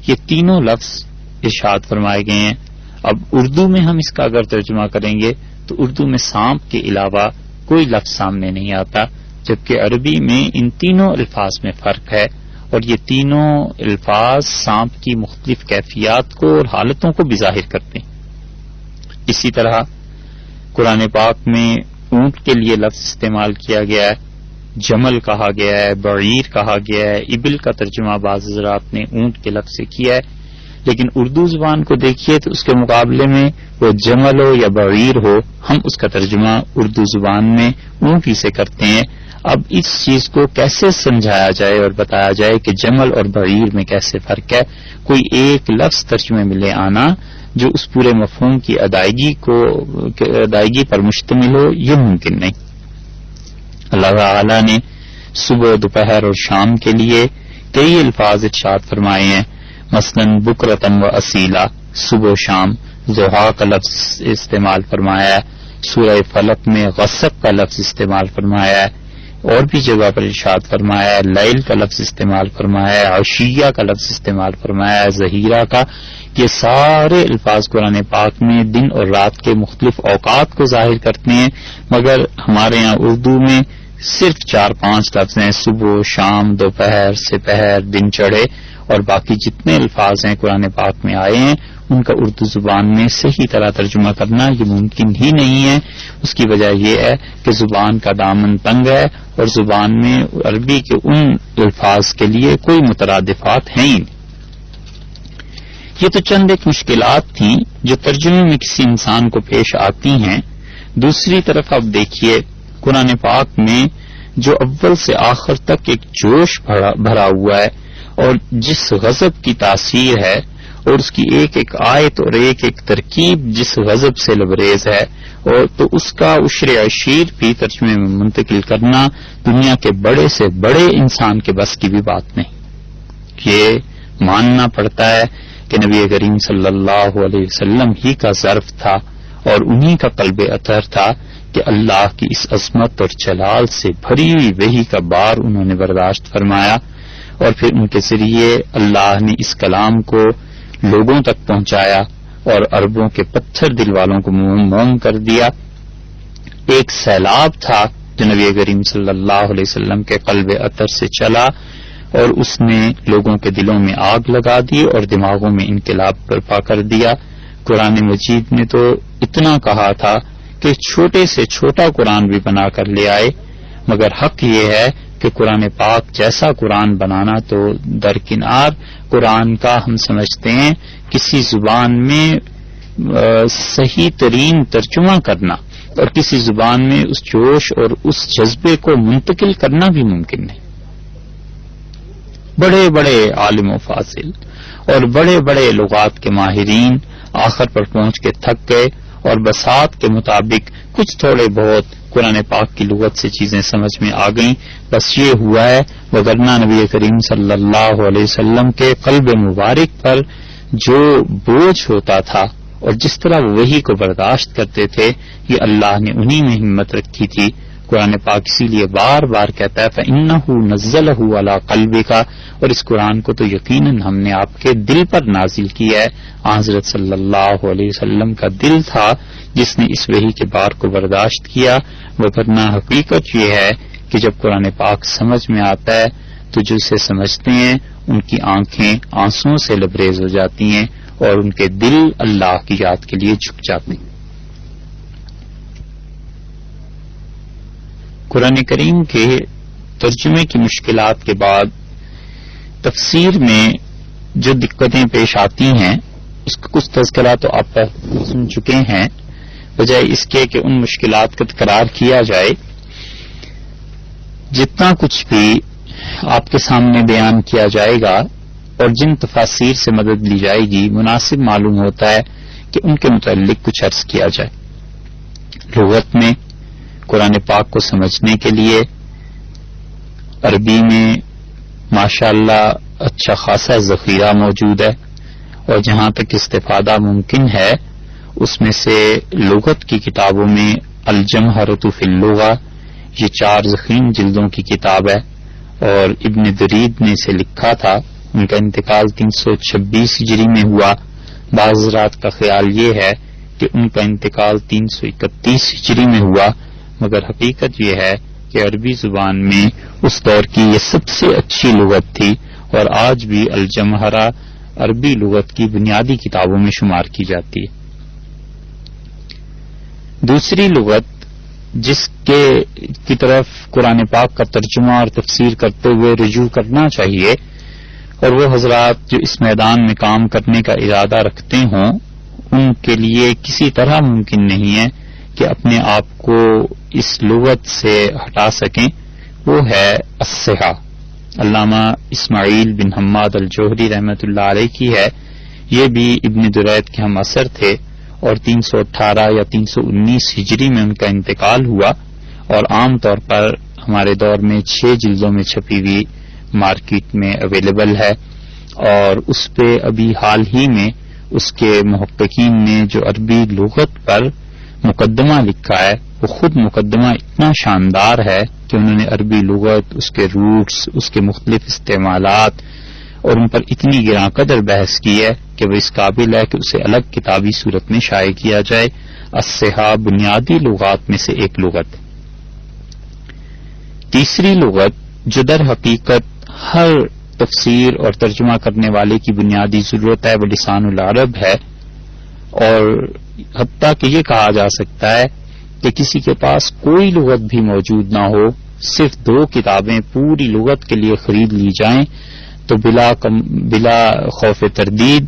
یہ تینوں لفظ ارشاد فرمائے گئے ہیں۔ اب اردو میں ہم اس کا اگر ترجمہ کریں گے تو اردو میں سانپ کے علاوہ کوئی لفظ سامنے نہیں آتا، جبکہ عربی میں ان تینوں الفاظ میں فرق ہے، اور یہ تینوں الفاظ سانپ کی مختلف کیفیات کو اور حالتوں کو بھی ظاہر کرتے ہیں۔ اسی طرح قرآن پاک میں اونٹ کے لیے لفظ استعمال کیا گیا ہے، جمل کہا گیا ہے، بعیر کہا گیا ہے، ابل کا ترجمہ بعض حضرات نے اونٹ کے لفظ سے کیا ہے، لیکن اردو زبان کو دیکھیے تو اس کے مقابلے میں وہ جمل ہو یا بعیر ہو، ہم اس کا ترجمہ اردو زبان میں اونٹ ہی سے کرتے ہیں۔ اب اس چیز کو کیسے سمجھایا جائے اور بتایا جائے کہ جمل اور بعیر میں کیسے فرق ہے، کوئی ایک لفظ ترجمے میں لے آنا جو اس پورے مفہوم کی ادائیگی پر مشتمل ہو، یہ ممکن نہیں۔ اللہ تعالی نے صبح، دوپہر اور شام کے لیے کئی الفاظ ارشاد فرمائے ہیں، مثلا بکرتن و اصیلا، صبح و شام، ضحیٰ کا لفظ استعمال فرمایا ہے، سورہ فلق میں غسق کا لفظ استعمال فرمایا ہے، اور بھی جگہ پر ارشاد فرمایا ہے، لیل کا لفظ استعمال فرمایا ہے، عشیہ کا لفظ استعمال فرمایا ہے، ظہیرہ کا۔ یہ سارے الفاظ قرآن پاک میں دن اور رات کے مختلف اوقات کو ظاہر کرتے ہیں، مگر ہمارے ہاں اردو میں صرف 4-5 لفظ ہیں، صبح، شام، دوپہر، سپہر، دن چڑھے، اور باقی جتنے الفاظ ہیں قرآن پاک میں آئے ہیں ان کا اردو زبان میں صحیح طرح ترجمہ کرنا یہ ممکن ہی نہیں ہے۔ اس کی وجہ یہ ہے کہ زبان کا دامن تنگ ہے، اور زبان میں عربی کے ان الفاظ کے لیے کوئی مترادفات ہیں ہی نہیں۔ یہ تو چند ایک مشکلات تھیں جو ترجمے میں کسی انسان کو پیش آتی ہیں۔ دوسری طرف آپ دیکھیے قرآن پاک میں جو اول سے آخر تک ایک جوش بھرا ہوا ہے، اور جس غضب کی تاثیر ہے، اور اس کی ایک ایک آیت اور ایک ایک ترکیب جس غضب سے لبریز ہے، اور تو اس کا عشر عشیر بھی ترجمے میں منتقل کرنا دنیا کے بڑے سے بڑے انسان کے بس کی بھی بات نہیں۔ یہ ماننا پڑتا ہے کہ نبی کریم صلی اللہ علیہ وسلم ہی کا ظرف تھا اور انہی کا قلب اطہر تھا کہ اللہ کی اس عظمت اور جلال سے بھری ہوئی وحی کا بار انہوں نے برداشت فرمایا، اور پھر ان کے ذریعے اللہ نے اس کلام کو لوگوں تک پہنچایا اور عربوں کے پتھر دل والوں کو موم کر دیا۔ ایک سیلاب تھا جو نبی کریم صلی اللہ علیہ وسلم کے قلب اطہر سے چلا، اور اس نے لوگوں کے دلوں میں آگ لگا دی اور دماغوں میں انقلاب برپا کر دیا۔ قرآن مجید نے تو اتنا کہا تھا کہ چھوٹے سے چھوٹا قرآن بھی بنا کر لے آئے، مگر حق یہ ہے کہ قرآن پاک جیسا قرآن بنانا تو درکنار، قرآن کا ہم سمجھتے ہیں کسی زبان میں صحیح ترین ترجمہ کرنا اور کسی زبان میں اس جوش اور اس جذبے کو منتقل کرنا بھی ممکن نہیں۔ بڑے بڑے عالم و فاضل اور بڑے بڑے لغات کے ماہرین آخر پر پہنچ کے تھک گئے، اور بساط کے مطابق کچھ تھوڑے بہت قرآن پاک کی لغت سے چیزیں سمجھ میں آ گئیں، بس یہ ہوا ہے، وگرنہ نبی کریم صلی اللہ علیہ وسلم کے قلب مبارک پر جو بوجھ ہوتا تھا اور جس طرح وہ وحی کو برداشت کرتے تھے، یہ اللہ نے انہی میں ہمت رکھی تھی۔ قرآن پاک اسی لیے بار بار کہتا ہے فَإِنَّهُ نَزَّلَهُ عَلَىٰ قَلْبِكَ، اور اس قرآن کو تو یقیناً ہم نے آپ کے دل پر نازل کیا ہے۔ حضرت صلی اللہ علیہ وسلم کا دل تھا جس نے اس وحی کے بار کو برداشت کیا، وگرنہ حقیقت یہ ہے کہ جب قرآن پاک سمجھ میں آتا ہے تو جو اسے سمجھتے ہیں ان کی آنکھیں آنسوؤں سے لبریز ہو جاتی ہیں اور ان کے دل اللہ کی یاد کے لیے جھک جاتے ہیں۔ قرآن کریم کے ترجمے کی مشکلات کے بعد تفسیر میں جو دقتیں پیش آتی ہیں اس کا کچھ تذکرہ تو آپ سن چکے ہیں، بجائے اس کے کہ ان مشکلات کا تکرار کیا جائے۔ جتنا کچھ بھی آپ کے سامنے بیان کیا جائے گا اور جن تفاسیر سے مدد لی جائے گی، مناسب معلوم ہوتا ہے کہ ان کے متعلق کچھ عرض کیا جائے۔ لغت میں قرآن پاک کو سمجھنے کے لیے عربی میں ماشاءاللہ اچھا خاصا ذخیرہ موجود ہے، اور جہاں تک استفادہ ممکن ہے اس میں سے لغت کی کتابوں میں الجمہرۃ فی اللغہ، یہ 4 ضخیم جلدوں کی کتاب ہے، اور ابن درید نے اسے لکھا تھا۔ ان کا انتقال 326 ہجری میں ہوا۔ بعض حضرات کا خیال یہ ہے کہ ان کا انتقال 331 ہجری میں ہوا، مگر حقیقت یہ ہے کہ عربی زبان میں اس دور کی یہ سب سے اچھی لغت تھی، اور آج بھی الجمہرہ عربی لغت کی بنیادی کتابوں میں شمار کی جاتی ہے۔ دوسری لغت جس کی طرف قرآن پاک کا ترجمہ اور تفسیر کرتے ہوئے رجوع کرنا چاہیے، اور وہ حضرات جو اس میدان میں کام کرنے کا ارادہ رکھتے ہوں ان کے لیے کسی طرح ممکن نہیں ہے کہ اپنے آپ کو اس لغت سے ہٹا سکیں، وہ ہے الصحہ۔ علامہ اسماعیل بن حماد الجوہری رحمۃ اللہ علیہ کی ہے، یہ بھی ابن درید کے ہم اثر تھے، اور 318 یا 319 ہجری میں ان کا انتقال ہوا، اور عام طور پر ہمارے دور میں 6 جلدوں میں چھپی ہوئی مارکیٹ میں اویلیبل ہے، اور اس پہ ابھی حال ہی میں اس کے محققین نے جو عربی لغت پر مقدمہ لکھا ہے، وہ خود مقدمہ اتنا شاندار ہے کہ انہوں نے عربی لغت، اس کے روٹس، اس کے مختلف استعمالات اور ان پر اتنی گراں قدر بحث کی ہے کہ کہ وہ اس قابل ہے کہ اسے الگ کتابی صورت میں شائع کیا جائے۔ الصحاح بنیادی لغات میں سے ایک لغت۔ تیسری لغت جو در حقیقت ہر تفسیر اور ترجمہ کرنے والے کی بنیادی ضرورت ہے وہ لسان العرب ہے، اور حتیٰ کہ یہ کہا جا سکتا ہے کہ کسی کے پاس کوئی لغت بھی موجود نہ ہو، صرف 2 کتابیں پوری لغت کے لیے خرید لی جائیں تو بلا خوف تردید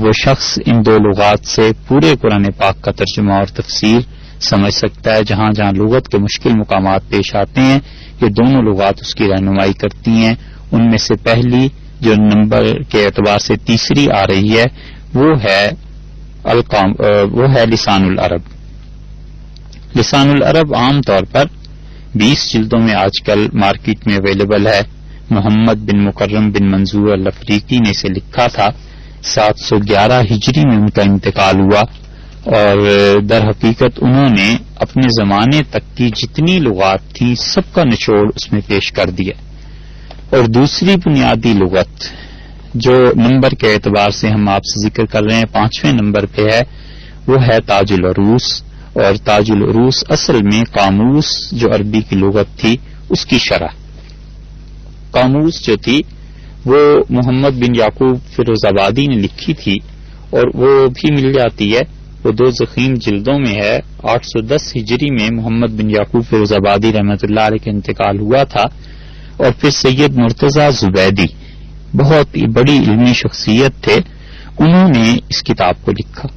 وہ شخص ان 2 لغات سے پورے قرآن پاک کا ترجمہ اور تفسیر سمجھ سکتا ہے۔ جہاں جہاں لغت کے مشکل مقامات پیش آتے ہیں یہ دونوں لغات اس کی رہنمائی کرتی ہیں۔ ان میں سے پہلی جو نمبر کے اعتبار سے تیسری آ رہی ہے وہ ہے لسان العرب۔ لسان العرب عام طور پر 20 جلدوں میں آج کل مارکیٹ میں اویلیبل ہے۔ محمد بن مکرم بن منظور الافریقی نے اسے لکھا تھا۔ 711 ہجری میں ان کا انتقال ہوا، اور در حقیقت انہوں نے اپنے زمانے تک کی جتنی لغات تھیں سب کا نچوڑ اس میں پیش کر دیا۔ اور دوسری بنیادی لغت جو نمبر کے اعتبار سے ہم آپ سے ذکر کر رہے ہیں 5ویں نمبر پہ ہے وہ ہے تاج العروس۔ اور تاج العروس اصل میں قاموس جو عربی کی لغت تھی اس کی شرح۔ قاموس جو تھی وہ محمد بن یعقوب فیروز آبادی نے لکھی تھی، اور وہ بھی مل جاتی ہے، وہ 2 ضخیم جلدوں میں ہے۔ 810 ہجری میں محمد بن یعقوب فیروز آبادی رحمۃ اللہ علیہ کا انتقال ہوا تھا، اور پھر سید مرتضی زبیدی بہت ہی بڑی علمی شخصیت تھے، انہوں نے اس کتاب کو لکھا،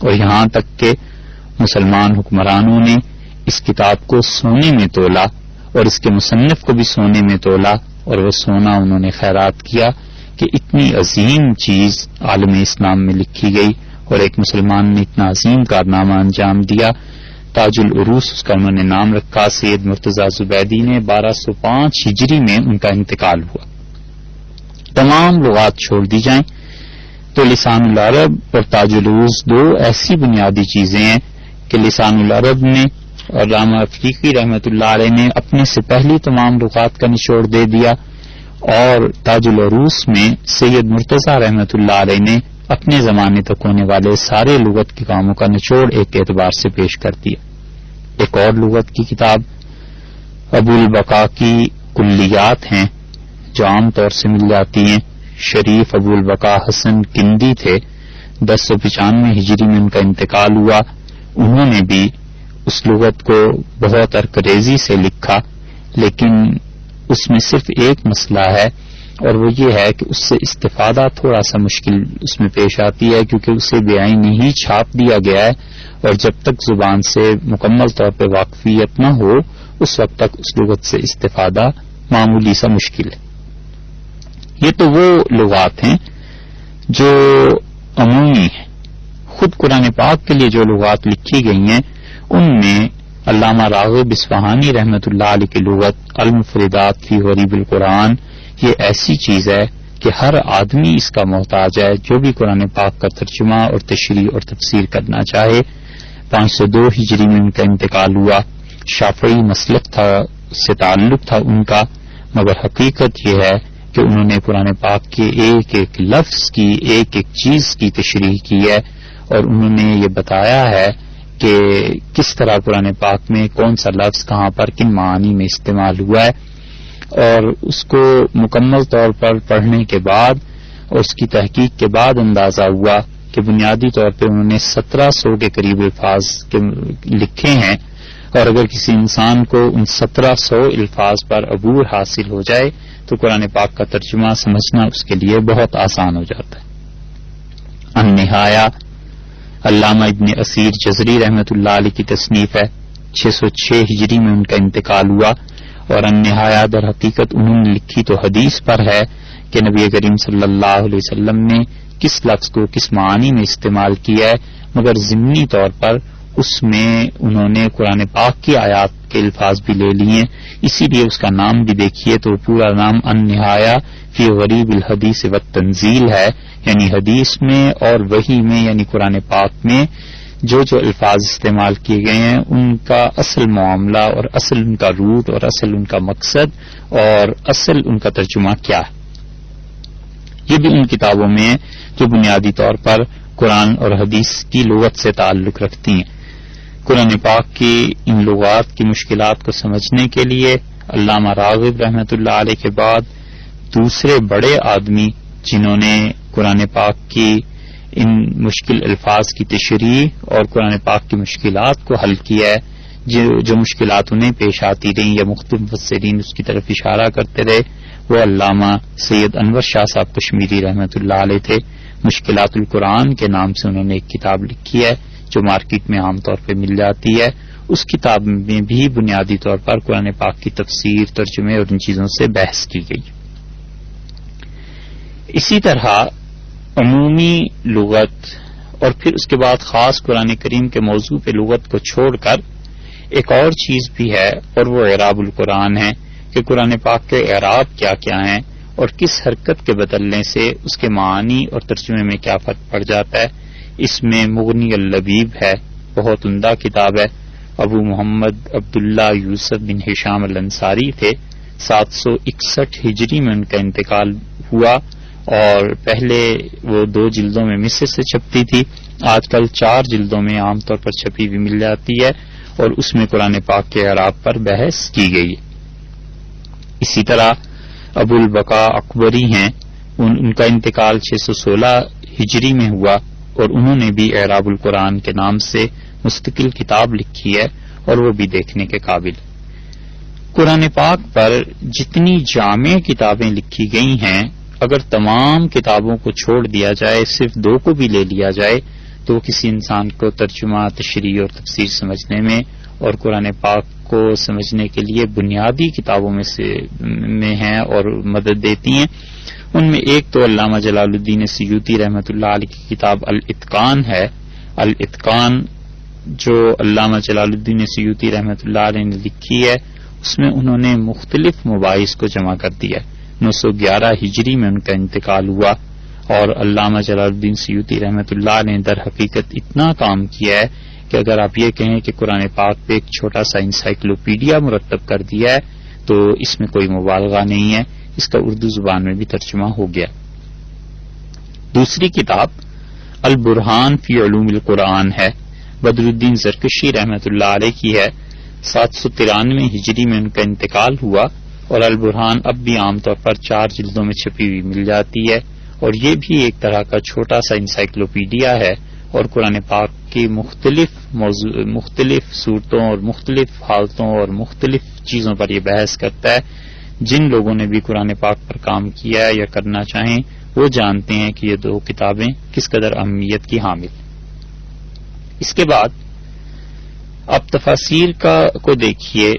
اور یہاں تک کہ مسلمان حکمرانوں نے اس کتاب کو سونے میں تولا اور اس کے مصنف کو بھی سونے میں تولا، اور وہ سونا انہوں نے خیرات کیا کہ اتنی عظیم چیز عالم اسلام میں لکھی گئی اور ایک مسلمان نے اتنا عظیم کارنامہ انجام دیا۔ تاج العروس اس کا انہوں نے نام رکھا۔ سید مرتضی زبیدی نے 1205 ہجری میں ان کا انتقال ہوا۔ تمام لغات چھوڑ دی جائیں تو لسان العرب اور تاج العروس 2 ایسی بنیادی چیزیں ہیں کہ لسان العرب نے اور علامہ افریقی رحمۃ اللہ علیہ نے اپنے سے پہلی تمام لغات کا نچوڑ دے دیا، اور تاج العروس میں سید مرتضی رحمۃ اللہ علیہ نے اپنے زمانے تک ہونے والے سارے لغت کے کاموں کا نچوڑ ایک اعتبار سے پیش کر دیا۔ ایک اور لغت کی کتاب ابو البقا کی کلیات ہیں جو عام طور سے مل جاتی ہیں۔ شریف ابو البقا حسن کندی تھے، 1095 ہجری میں ان کا انتقال ہوا۔ انہوں نے بھی اس لغت کو بہت عرقریزی سے لکھا، لیکن اس میں صرف ایک مسئلہ ہے، اور وہ یہ ہے کہ اس سے استفادہ تھوڑا سا مشکل اس میں پیش آتی ہے، کیونکہ اسے بعینی ہی چھاپ دیا گیا ہے، اور جب تک زبان سے مکمل طور پہ واقفیت نہ ہو اس وقت تک اس لغت سے استفادہ معمولی سا مشکل ہے۔ یہ تو وہ لغات ہیں جو عمومی ہیں۔ خود قرآن پاک کے لیے جو لغات لکھی گئی ہیں ان میں علامہ راغب اصفہانی رحمۃ اللہ علیہ کی لغت المفردات فی غریب القرآن یہ ایسی چیز ہے کہ ہر آدمی اس کا محتاج ہے جو بھی قرآن پاک کا ترجمہ اور تشریح اور تفسیر کرنا چاہے۔ 502 ہجری میں ان کا انتقال ہوا۔ شافعی مسلک سے تعلق تھا ان کا، مگر حقیقت یہ ہے کہ انہوں نے قرآن پاک کے ایک ایک لفظ کی ایک ایک چیز کی تشریح کی ہے، اور انہوں نے یہ بتایا ہے کہ کس طرح قرآن پاک میں کون سا لفظ کہاں پر کن معانی میں استعمال ہوا ہے، اور اس کو مکمل طور پر پڑھنے کے بعد اور اس کی تحقیق کے بعد اندازہ ہوا کہ بنیادی طور پہ انہوں نے 1700 کے قریب الفاظ لکھے ہیں، اور اگر کسی انسان کو ان 1700 الفاظ پر عبور حاصل ہو جائے تو قرآن پاک کا ترجمہ سمجھنا اس کے لیے بہت آسان ہو جاتا ہے۔ النہایہ علامہ ابن اسیر جزری رحمۃ اللہ علیہ کی تصنیف ہے، 606 ہجری میں ان کا انتقال ہوا، اور النہایہ در حقیقت انہوں نے لکھی تو حدیث پر ہے کہ نبی کریم صلی اللہ علیہ وسلم نے کس لفظ کو کس معنی میں استعمال کیا ہے، مگر ضمنی طور پر اس میں انہوں نے قرآن پاک کی آیات کے الفاظ بھی لے لیے، اسی لیے اس کا نام بھی دیکھیے تو پورا نام النہایہ فی غریب الحدیث والتنزیل ہے، یعنی حدیث میں اور وحی میں یعنی قرآن پاک میں جو جو الفاظ استعمال کیے گئے ہیں ان کا اصل معاملہ اور اصل ان کا روٹ اور اصل ان کا مقصد اور اصل ان کا ترجمہ کیا ہے، یہ بھی ان کتابوں میں جو بنیادی طور پر قرآن اور حدیث کی لغت سے تعلق رکھتی ہیں۔ قرآن پاک کی ان لغات کی مشکلات کو سمجھنے کے لیے علامہ راغب رحمۃ اللہ علیہ کے بعد دوسرے بڑے آدمی جنہوں نے قرآن پاک کی ان مشکل الفاظ کی تشریح اور قرآن پاک کی مشکلات کو حل کیا ہے، جو مشکلات انہیں پیش آتی رہیں یا مختلف مفسرین اس کی طرف اشارہ کرتے رہے، وہ علامہ سید انور شاہ صاحب کشمیری رحمۃ اللہ علیہ تھے۔ مشکلات القرآن کے نام سے انہوں نے ایک کتاب لکھی ہے جو مارکیٹ میں عام طور پہ مل جاتی ہے۔ اس کتاب میں بھی بنیادی طور پر قرآن پاک کی تفسیر، ترجمے اور ان چیزوں سے بحث کی گئی۔ اسی طرح عمومی لغت اور پھر اس کے بعد خاص قرآن کریم کے موضوع پہ لغت کو چھوڑ کر ایک اور چیز بھی ہے، اور وہ اعراب القرآن ہے کہ قرآن پاک کے اعراب کیا کیا ہیں اور کس حرکت کے بدلنے سے اس کے معانی اور ترجمے میں کیا فرق پڑ جاتا ہے۔ اس میں مغنی اللبیب ہے، بہت عمدہ کتاب ہے۔ ابو محمد عبداللہ یوسف بن ہشام الانصاری تھے، 761 ہجری میں ان کا انتقال ہوا، اور پہلے وہ 2 جلدوں میں مصر سے چھپتی تھی، آج کل 4 جلدوں میں عام طور پر چھپی بھی مل جاتی ہے، اور اس میں قرآن پاک کے اعراب پر بحث کی گئی۔ اسی طرح ابو البقاء اکبری ہیں، ان کا انتقال 616 ہجری میں ہوا، اور انہوں نے بھی اعراب القرآن کے نام سے مستقل کتاب لکھی ہے، اور وہ بھی دیکھنے کے قابل۔ قرآن پاک پر جتنی جامع کتابیں لکھی گئی ہیں، اگر تمام کتابوں کو چھوڑ دیا جائے، صرف 2 کو بھی لے لیا جائے، تو وہ کسی انسان کو ترجمہ، تشریح اور تفسیر سمجھنے میں اور قرآن پاک کو سمجھنے کے لیے بنیادی کتابوں میں ہیں اور مدد دیتی ہیں۔ ان میں ایک تو علامہ جلال الدین سیوطی رحمۃ اللہ علیہ کی کتاب الاتقان ہے۔ الاتقان جو علامہ جلال الدین سیوطی رحمۃ اللہ علیہ نے لکھی ہے، اس میں انہوں نے مختلف مباحث کو جمع کر دیا۔ 911 ہجری میں ان کا انتقال ہوا، اور علامہ جلال الدین سیوطی رحمۃ اللہ علیہ نے در حقیقت اتنا کام کیا ہے کہ اگر آپ یہ کہیں کہ قرآن پاک پہ ایک چھوٹا سا انسائکلوپیڈیا مرتب کر دیا ہے تو اس میں کوئی مبالغہ نہیں ہے، اس کا اردو زبان میں بھی ترجمہ ہو گیا۔ دوسری کتاب البرہان فی علوم القرآن ہے، بدر الدین زرکشی رحمۃ اللہ علیہ کی ہے، 793 ہجری میں ان کا انتقال ہوا، اور البرہان اب بھی عام طور پر 4 جلدوں میں چھپی ہوئی مل جاتی ہے، اور یہ بھی ایک طرح کا چھوٹا سا انسائکلوپیڈیا ہے، اور قرآن پاک کی مختلف صورتوں اور مختلف حالتوں اور مختلف چیزوں پر یہ بحث کرتا ہے۔ جن لوگوں نے بھی قرآن پاک پر کام کیا ہے یا کرنا چاہیں، وہ جانتے ہیں کہ یہ 2 کتابیں کس قدر اہمیت کی حامل۔ اس کے بعد اب تفاسیر کو دیکھیے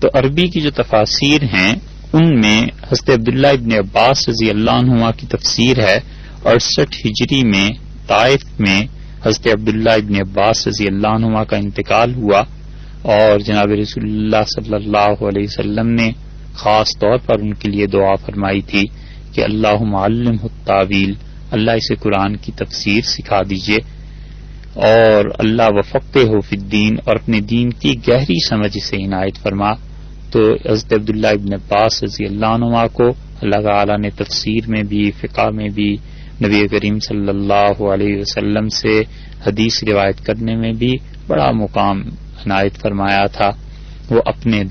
تو عربی کی جو تفاسیر ہیں ان میں حضرت عبداللہ ابن عباس رضی اللہ عنہما کی تفسیر ہے، 68 ہجری میں طائف میں حضرت عبداللہ ابن عباس رضی اللہ عنہما کا انتقال ہوا، اور جناب رسول اللہ صلی اللہ علیہ وسلم نے خاص طور پر ان کے لیے دعا فرمائی تھی کہ اللہم علمہ التاویل، اللہ اسے قرآن کی تفسیر سکھا دیجئے، اور اللہ وفقہہ فی الدین، اور اپنے دین کی گہری سمجھ سے عنایت فرما۔ تو حضرت عبداللہ ابن عباس رضی اللہ عنہ کو اللہ تعالیٰ نے تفسیر میں بھی، فقہ میں بھی، نبی کریم صلی اللہ علیہ وسلم سے حدیث روایت کرنے میں بھی بڑا مقام عنایت فرمایا تھا۔ وہ اپنے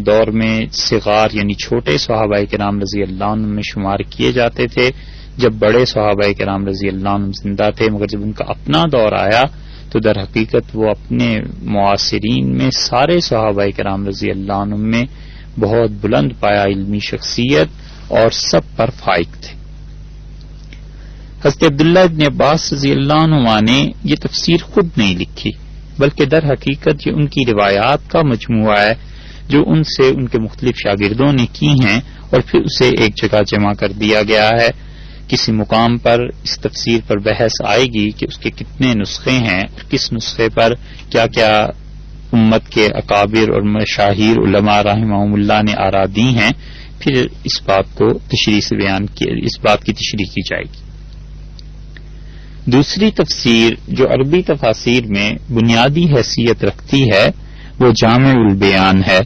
دور میں صغار یعنی چھوٹے صحابہ کرام رضی اللہ عنہ میں شمار کیے جاتے تھے، جب بڑے صحابہ کرام رضی اللہ عنہ زندہ تھے، مگر جب ان کا اپنا دور آیا تو در حقیقت وہ اپنے معاصرین میں سارے صحابہ کرام رضی اللہ عنہ میں بہت بلند پایا علمی شخصیت اور سب پر فائق تھے۔ حضرت عبداللہ ابن عباس رضی اللہ عنہ نے یہ تفسیر خود نہیں لکھی، بلکہ در حقیقت یہ ان کی روایات کا مجموعہ ہے جو ان سے ان کے مختلف شاگردوں نے کی ہیں، اور پھر اسے ایک جگہ جمع کر دیا گیا ہے۔ کسی مقام پر اس تفسیر پر بحث آئے گی کہ اس کے کتنے نسخے ہیں اور کس نسخے پر کیا کیا امت کے اکابر اور مشاہیر علماء رحمہم اللہ نے آراء دی ہیں، پھر اس بات کی تشریح کی جائے گی۔ دوسری تفسیر جو عربی تفاسیر میں بنیادی حیثیت رکھتی ہے وہ جامع البیان ہے،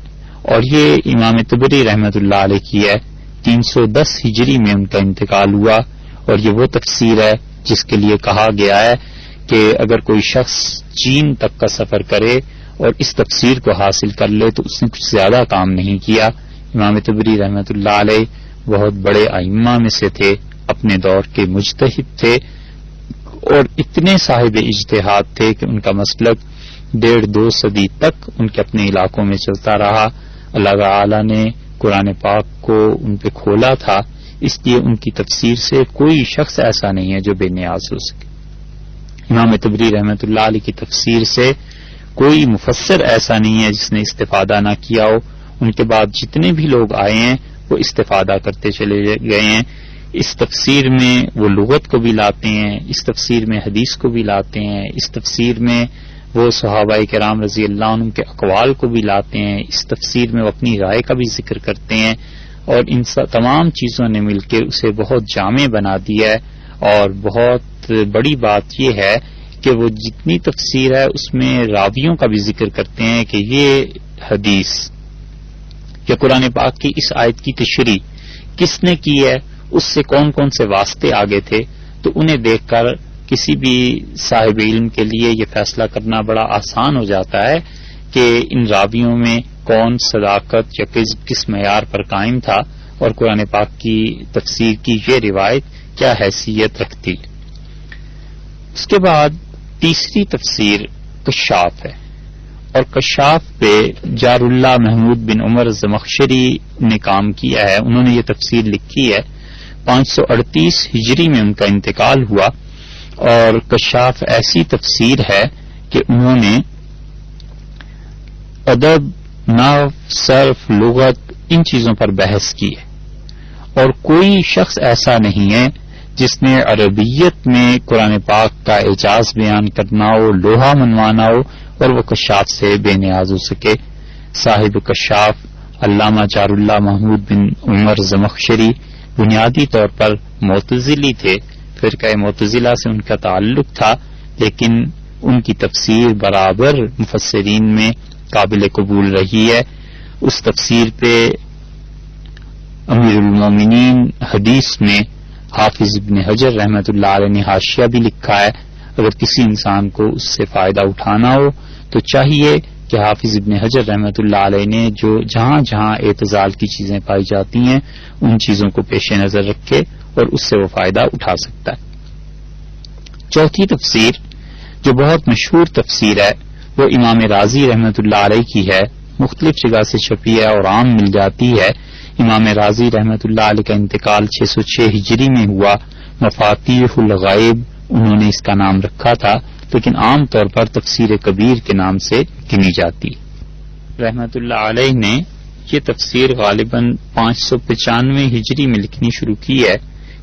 اور یہ امام طبری رحمۃ اللہ علیہ کی ہے، 310 ہجری میں ان کا انتقال ہوا، اور یہ وہ تفسیر ہے جس کے لیے کہا گیا ہے کہ اگر کوئی شخص چین تک کا سفر کرے اور اس تفسیر کو حاصل کر لے تو اس نے کچھ زیادہ کام نہیں کیا۔ امام طبری رحمۃ اللہ علیہ بہت بڑے ائمہ میں سے تھے، اپنے دور کے مجتہد تھے، اور اتنے صاحب اجتہاد تھے کہ ان کا مسلک 1.5-2 صدی تک ان کے اپنے علاقوں میں چلتا رہا۔ اللہ تعالی نے قرآن پاک کو ان پہ کھولا تھا، اس لیے ان کی تفسیر سے کوئی شخص ایسا نہیں ہے جو بے نیاز ہو سکے۔ امام طبری رحمۃ اللہ علیہ کی تفسیر سے کوئی مفسر ایسا نہیں ہے جس نے استفادہ نہ کیا ہو۔ ان کے بعد جتنے بھی لوگ آئے ہیں وہ استفادہ کرتے چلے گئے ہیں۔ اس تفسیر میں وہ لغت کو بھی لاتے ہیں، اس تفسیر میں حدیث کو بھی لاتے ہیں، اس تفسیر میں وہ صحابہ کرام رضی اللہ عنہ کے اقوال کو بھی لاتے ہیں، اس تفسیر میں وہ اپنی رائے کا بھی ذکر کرتے ہیں، اور ان تمام چیزوں نے مل کے اسے بہت جامع بنا دیا ہے۔ اور بہت بڑی بات یہ ہے کہ وہ جتنی تفسیر ہے اس میں راویوں کا بھی ذکر کرتے ہیں کہ یہ حدیث یا قرآن پاک کی اس آیت کی تشریح کس نے کی ہے، اس سے کون کون سے واسطے آگے تھے، تو انہیں دیکھ کر کسی بھی صاحب علم کے لیے یہ فیصلہ کرنا بڑا آسان ہو جاتا ہے کہ ان راویوں میں کون صداقت یا کس معیار پر قائم تھا، اور قرآن پاک کی تفسیر کی یہ روایت کیا حیثیت رکھتی۔ اس کے بعد تیسری تفسیر کشاف ہے، اور کشاف پہ جار اللہ محمود بن عمر زمخشری نے کام کیا ہے۔ انہوں نے یہ تفسیر لکھی ہے، 538 ہجری میں ان کا انتقال ہوا، اور کشاف ایسی تفسیر ہے کہ انہوں نے ادب، نحو، صرف، لغت، ان چیزوں پر بحث کی ہے، اور کوئی شخص ایسا نہیں ہے جس نے عربیت میں قرآن پاک کا اعجاز بیان کرنا ہو، لوہا منوانا ہو، اور وہ کشاف سے بے نیاز ہو سکے۔ صاحب کشاف علامہ جار اللہ محمود بن عمر زمخشری بنیادی طور پر معتزلی تھے، فرقہ معتزلہ سے ان کا تعلق تھا، لیکن ان کی تفسیر برابر مفسرین میں قابل قبول رہی ہے۔ اس تفسیر پہ امیر المومنین حدیث میں حافظ ابن حجر رحمۃ اللہ علیہ نے حاشیہ بھی لکھا ہے۔ اگر کسی انسان کو اس سے فائدہ اٹھانا ہو تو چاہیے کہ حافظ ابن حجر رحمۃ اللہ علیہ نے جو جہاں جہاں اعتزال کی چیزیں پائی جاتی ہیں ان چیزوں کو پیش نظر رکھے اور اس سے وہ فائدہ اٹھا سکتا ہے۔ چوتھی تفسیر جو بہت مشہور تفسیر ہے وہ امام راضی رحمۃ اللہ علیہ کی ہے، مختلف جگہ سے چھپی ہے اور عام مل جاتی ہے۔ امام راضی رحمۃ اللہ علیہ کا انتقال 606 ہجری میں ہوا۔ مفاتیح الغیب انہوں نے اس کا نام رکھا تھا، لیکن عام طور پر تفسیر کبیر کے نام سے گنی جاتی۔ رحمۃ اللہ علیہ نے یہ تفسیر غالباً 595 ہجری میں لکھنی شروع کی ہے،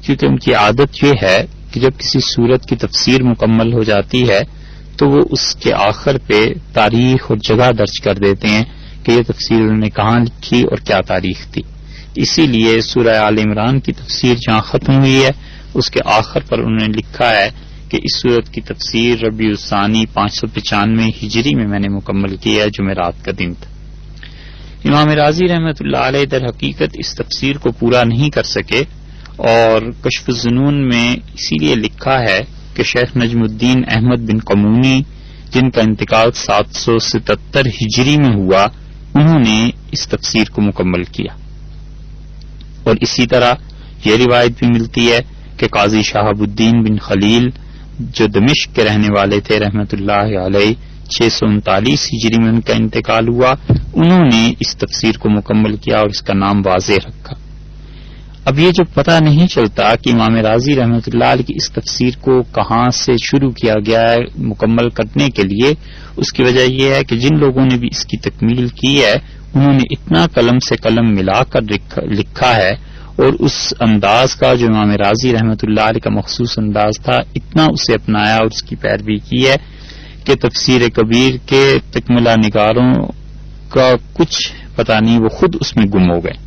کیونکہ ان کی عادت یہ ہے کہ جب کسی سورت کی تفسیر مکمل ہو جاتی ہے تو وہ اس کے آخر پہ تاریخ اور جگہ درج کر دیتے ہیں کہ یہ تفسیر انہوں نے کہاں لکھی اور کیا تاریخ تھی۔ اسی لیے سورہ آل عمران کی تفسیر جہاں ختم ہوئی ہے اس کے آخر پر انہوں نے لکھا ہے کہ اس سورت کی تفسیر ربیع الثانی 595 ہجری میں نے مکمل کی ہے، جمعرات کا دن تھا۔ امام راضی رحمۃ اللہ علیہ در حقیقت اس تفسیر کو پورا نہیں کر سکے، اور کشف الظنون میں اسی لیے لکھا ہے کہ شیخ نجم الدین احمد بن قمونی جن کا انتقال 777 ہجری میں ہوا، انہوں نے اس تفسیر کو مکمل کیا۔ اور اسی طرح یہ روایت بھی ملتی ہے کہ قاضی شہاب الدین بن خلیل جو دمشق کے رہنے والے تھے رحمۃ اللہ علیہ، 639 ہجری میں ان کا انتقال ہوا، انہوں نے اس تفسیر کو مکمل کیا اور اس کا نام واضح رکھا۔ اب یہ جو پتہ نہیں چلتا کہ امام راضی رحمۃ اللہ علیہ کی اس تفسیر کو کہاں سے شروع کیا گیا ہے مکمل کرنے کے لیے، اس کی وجہ یہ ہے کہ جن لوگوں نے بھی اس کی تکمیل کی ہے انہوں نے اتنا قلم سے قلم ملا کر لکھا ہے، اور اس انداز کا جو امام راضی رحمۃ اللہ علیہ کا مخصوص انداز تھا اتنا اسے اپنایا اور اس کی پیروی کی ہے کہ تفسیر کبیر کے تکملہ نگاروں کا کچھ پتہ نہیں، وہ خود اس میں گم ہو گئے۔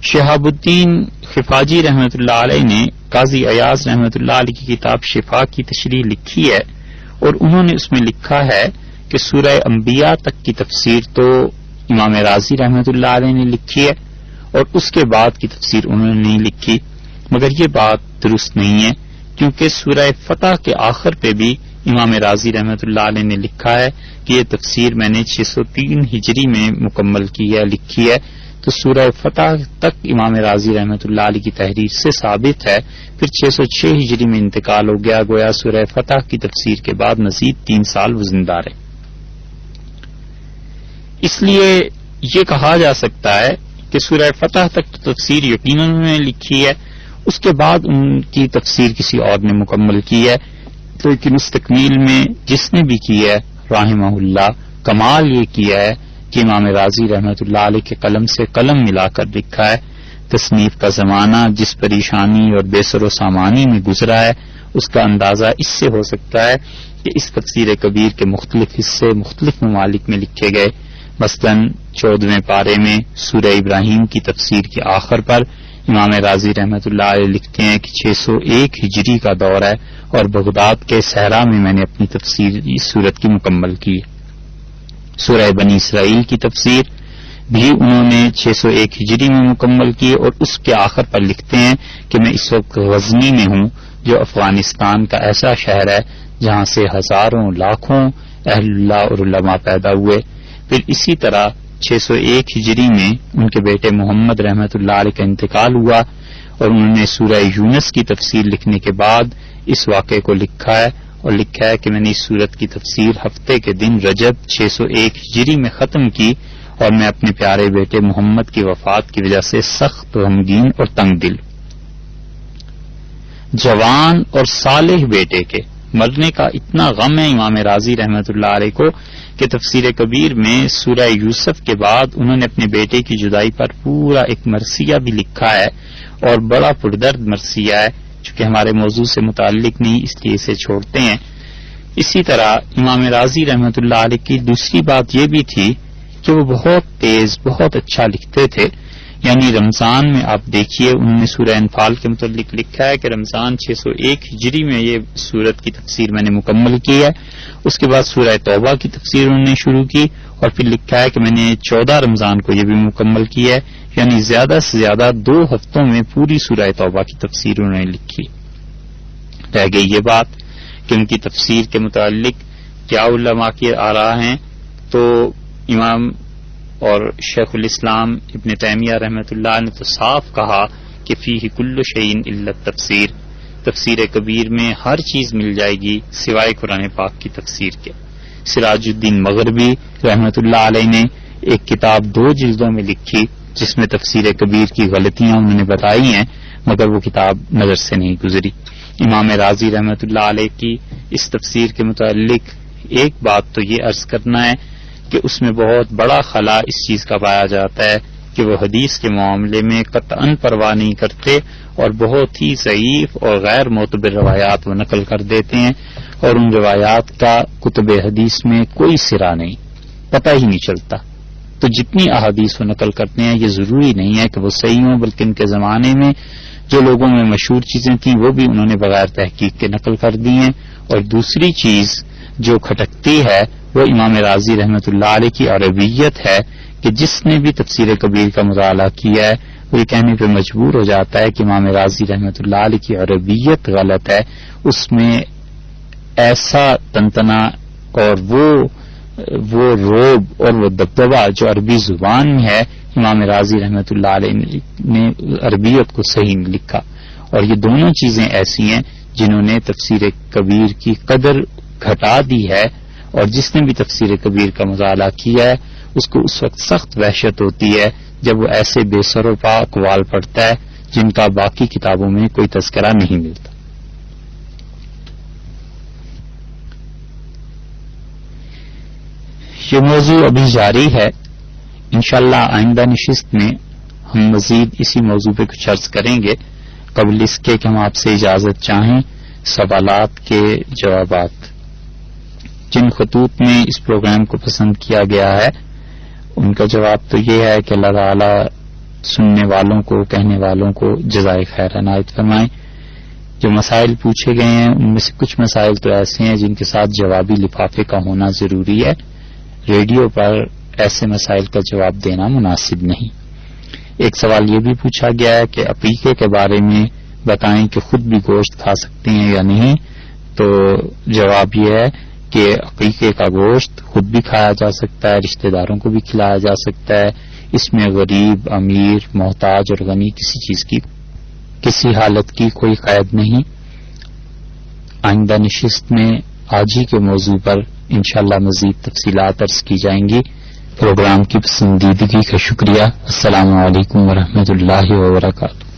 شہاب الدین خفاجی رحمۃ اللہ علیہ نے قاضی ایاز رحمۃ اللہ علیہ کی کتاب شفا کی تشریح لکھی ہے، اور انہوں نے اس میں لکھا ہے کہ سورہ انبیاء تک کی تفسیر تو امام راضی رحمۃ اللہ علیہ نے لکھی ہے، اور اس کے بعد کی تفسیر انہوں نے نہیں لکھی، مگر یہ بات درست نہیں ہے، کیونکہ سورہ فتح کے آخر پہ بھی امام رازی رحمۃ اللہ علیہ نے لکھا ہے کہ یہ تفسیر میں نے 603 ہجری میں مکمل کی ہے، لکھی ہے، تو سورہ فتح تک امام رازی رحمۃ اللہ علیہ کی تحریر سے ثابت ہے، پھر 606 ہجری میں انتقال ہو گیا، گویا سورہ فتح کی تفسیر کے بعد مزید 3 سال وہ زندہ رہے۔ اس لیے یہ کہا جا سکتا ہے کہ سورہ فتح تک تو تفسیر یقیناً انہوں نے لکھی ہے، اس کے بعد ان کی تفسیر کسی اور نے مکمل کی ہے، لیکن اس تکمیل میں جس نے بھی کی ہے رحمہ اللہ، کمال یہ کیا ہے کہ امام رازی رحمۃ اللہ علیہ کے قلم سے قلم ملا کر لکھا ہے۔ تصنیف کا زمانہ جس پریشانی اور بے سر و سامانی میں گزرا ہے، اس کا اندازہ اس سے ہو سکتا ہے کہ اس تفسیر کبیر کے مختلف حصے مختلف ممالک میں لکھے گئے۔ مثلاً 14ویں پارے میں سورہ ابراہیم کی تفسیر کے آخر پر امام رازی رحمۃ اللہ علیہ لکھتے ہیں کہ 601 ہجری کا دور ہے اور بغداد کے صحرا میں میں نے اپنی تفسیر اس سورت کی مکمل کی۔ سورہ بنی اسرائیل کی تفسیر بھی انہوں نے 601 ہجری میں مکمل کی، اور اس کے آخر پر لکھتے ہیں کہ میں اس وقت غزنی میں ہوں، جو افغانستان کا ایسا شہر ہے جہاں سے ہزاروں لاکھوں اہل اللہ اور علماء پیدا ہوئے۔ پھر اسی طرح 601 ہجری میں ان کے بیٹے محمد رحمت اللہ علیہ کا انتقال ہوا، اور انہوں نے سورہ یونس کی تفسیر لکھنے کے بعد اس واقعے کو لکھا ہے، اور لکھا ہے کہ میں نے اس سورت کی تفسیر ہفتے کے دن رجب 601 ہجری میں ختم کی، اور میں اپنے پیارے بیٹے محمد کی وفات کی وجہ سے سخت غمگین اور تنگ دل۔ جوان اور صالح بیٹے کے مرنے کا اتنا غم ہے امام رازی رحمت اللہ علیہ کو کہ تفسیر کبیر میں سورہ یوسف کے بعد انہوں نے اپنے بیٹے کی جدائی پر پورا ایک مرثیہ بھی لکھا ہے، اور بڑا پردرد مرثیہ ہے، چونکہ ہمارے موضوع سے متعلق نہیں اس لیے اسے چھوڑتے ہیں۔ اسی طرح امام رازی رحمت اللہ علیہ کی دوسری بات یہ بھی تھی کہ وہ بہت تیز، بہت اچھا لکھتے تھے، یعنی رمضان میں آپ دیکھیے انہوں نے سورہ انفال کے متعلق لکھا ہے کہ رمضان 601 ہجری میں یہ سورت کی تفسیر میں نے مکمل کی ہے، اس کے بعد سورہ توبہ کی تفسیر انہوں نے شروع کی، اور پھر لکھا ہے کہ میں نے 14 رمضان کو یہ بھی مکمل کی ہے، یعنی زیادہ سے زیادہ 2 ہفتوں میں پوری سورہ توبہ کی تفسیر انہوں نے لکھی۔ رہ گئی یہ بات کہ ان کی تفسیر کے متعلق کیا علماء کی آراء ہیں، تو امام اور شیخ الاسلام ابن تیمیہ رحمۃ اللہ نے تو صاف کہا کہ فیہ کل شیء الا التفسیر، تفسیر کبیر میں ہر چیز مل جائے گی سوائے قرآن پاک کی تفسیر کے۔ سراج الدین مغربی رحمۃ اللہ علیہ نے ایک کتاب 2 جلدوں میں لکھی جس میں تفسیر کبیر کی غلطیاں انہوں نے بتائی ہیں، مگر وہ کتاب نظر سے نہیں گزری۔ امام رازی رحمۃ اللہ علیہ کی اس تفسیر کے متعلق ایک بات تو یہ عرض کرنا ہے کہ اس میں بہت بڑا خلا اس چیز کا پایا جاتا ہے کہ وہ حدیث کے معاملے میں قطعاً پرواہ نہیں کرتے، اور بہت ہی ضعیف اور غیر معتبر روایات وہ نقل کر دیتے ہیں، اور ان روایات کا کتب حدیث میں کوئی سرا نہیں، پتہ ہی نہیں چلتا۔ تو جتنی احادیث وہ نقل کرتے ہیں یہ ضروری نہیں ہے کہ وہ صحیح ہوں، بلکہ ان کے زمانے میں جو لوگوں میں مشہور چیزیں تھیں وہ بھی انہوں نے بغیر تحقیق کے نقل کر دی ہیں۔ اور دوسری چیز جو کھٹکتی ہے وہ امام رازی رحمۃ اللہ علیہ کی عربیت ہے کہ جس نے بھی تفسیر کبیر کا مطالعہ کیا ہے وہ یہ کہنے پہ مجبور ہو جاتا ہے کہ امام رازی رحمۃ اللہ علیہ کی عربیت غلط ہے، اس میں ایسا تنتنا اور وہ روب اور وہ دبدبہ جو عربی زبان میں ہے، امام رازی رحمۃ اللہ علیہ نے عربیت کو صحیح نہیں لکھا، اور یہ دونوں چیزیں ایسی ہیں جنہوں نے تفسیر کبیر کی قدر گھٹا دی ہے، اور جس نے بھی تفسیر کبیر کا مطالعہ کیا ہے اس کو اس وقت سخت وحشت ہوتی ہے جب وہ ایسے بے سر و پا اقوال پڑھتا ہے جن کا باقی کتابوں میں کوئی تذکرہ نہیں ملتا۔ یہ موضوع ابھی جاری ہے، انشاءاللہ آئندہ نشست میں ہم مزید اسی موضوع پہ کچھ عرض کریں گے۔ قبل اس کے کہ ہم آپ سے اجازت چاہیں، سوالات کے جوابات۔ جن خطوط میں اس پروگرام کو پسند کیا گیا ہے ان کا جواب تو یہ ہے کہ اللہ تعالی سننے والوں کو، کہنے والوں کو جزائے خیر عنایت فرمائیں۔ جو مسائل پوچھے گئے ہیں ان میں سے کچھ مسائل تو ایسے ہیں جن کے ساتھ جوابی لفافے کا ہونا ضروری ہے، ریڈیو پر ایسے مسائل کا جواب دینا مناسب نہیں۔ ایک سوال یہ بھی پوچھا گیا ہے کہ عقیقے کے بارے میں بتائیں کہ خود بھی گوشت کھا سکتے ہیں یا نہیں. تو جواب یہ ہے کہ عقیقے کا گوشت خود بھی کھایا جا سکتا ہے، رشتہ داروں کو بھی کھلایا جا سکتا ہے. اس میں غریب، امیر، محتاج اور غنی کسی چیز کی، کسی حالت کی کوئی قید نہیں. آئندہ نشست میں آج ہی کے موضوع پر انشاءاللہ مزید تفصیلات عرض کی جائیں گی. پروگرام کی پسندیدگی کا شکریہ. السلام علیکم ورحمۃ اللہ وبرکاتہ.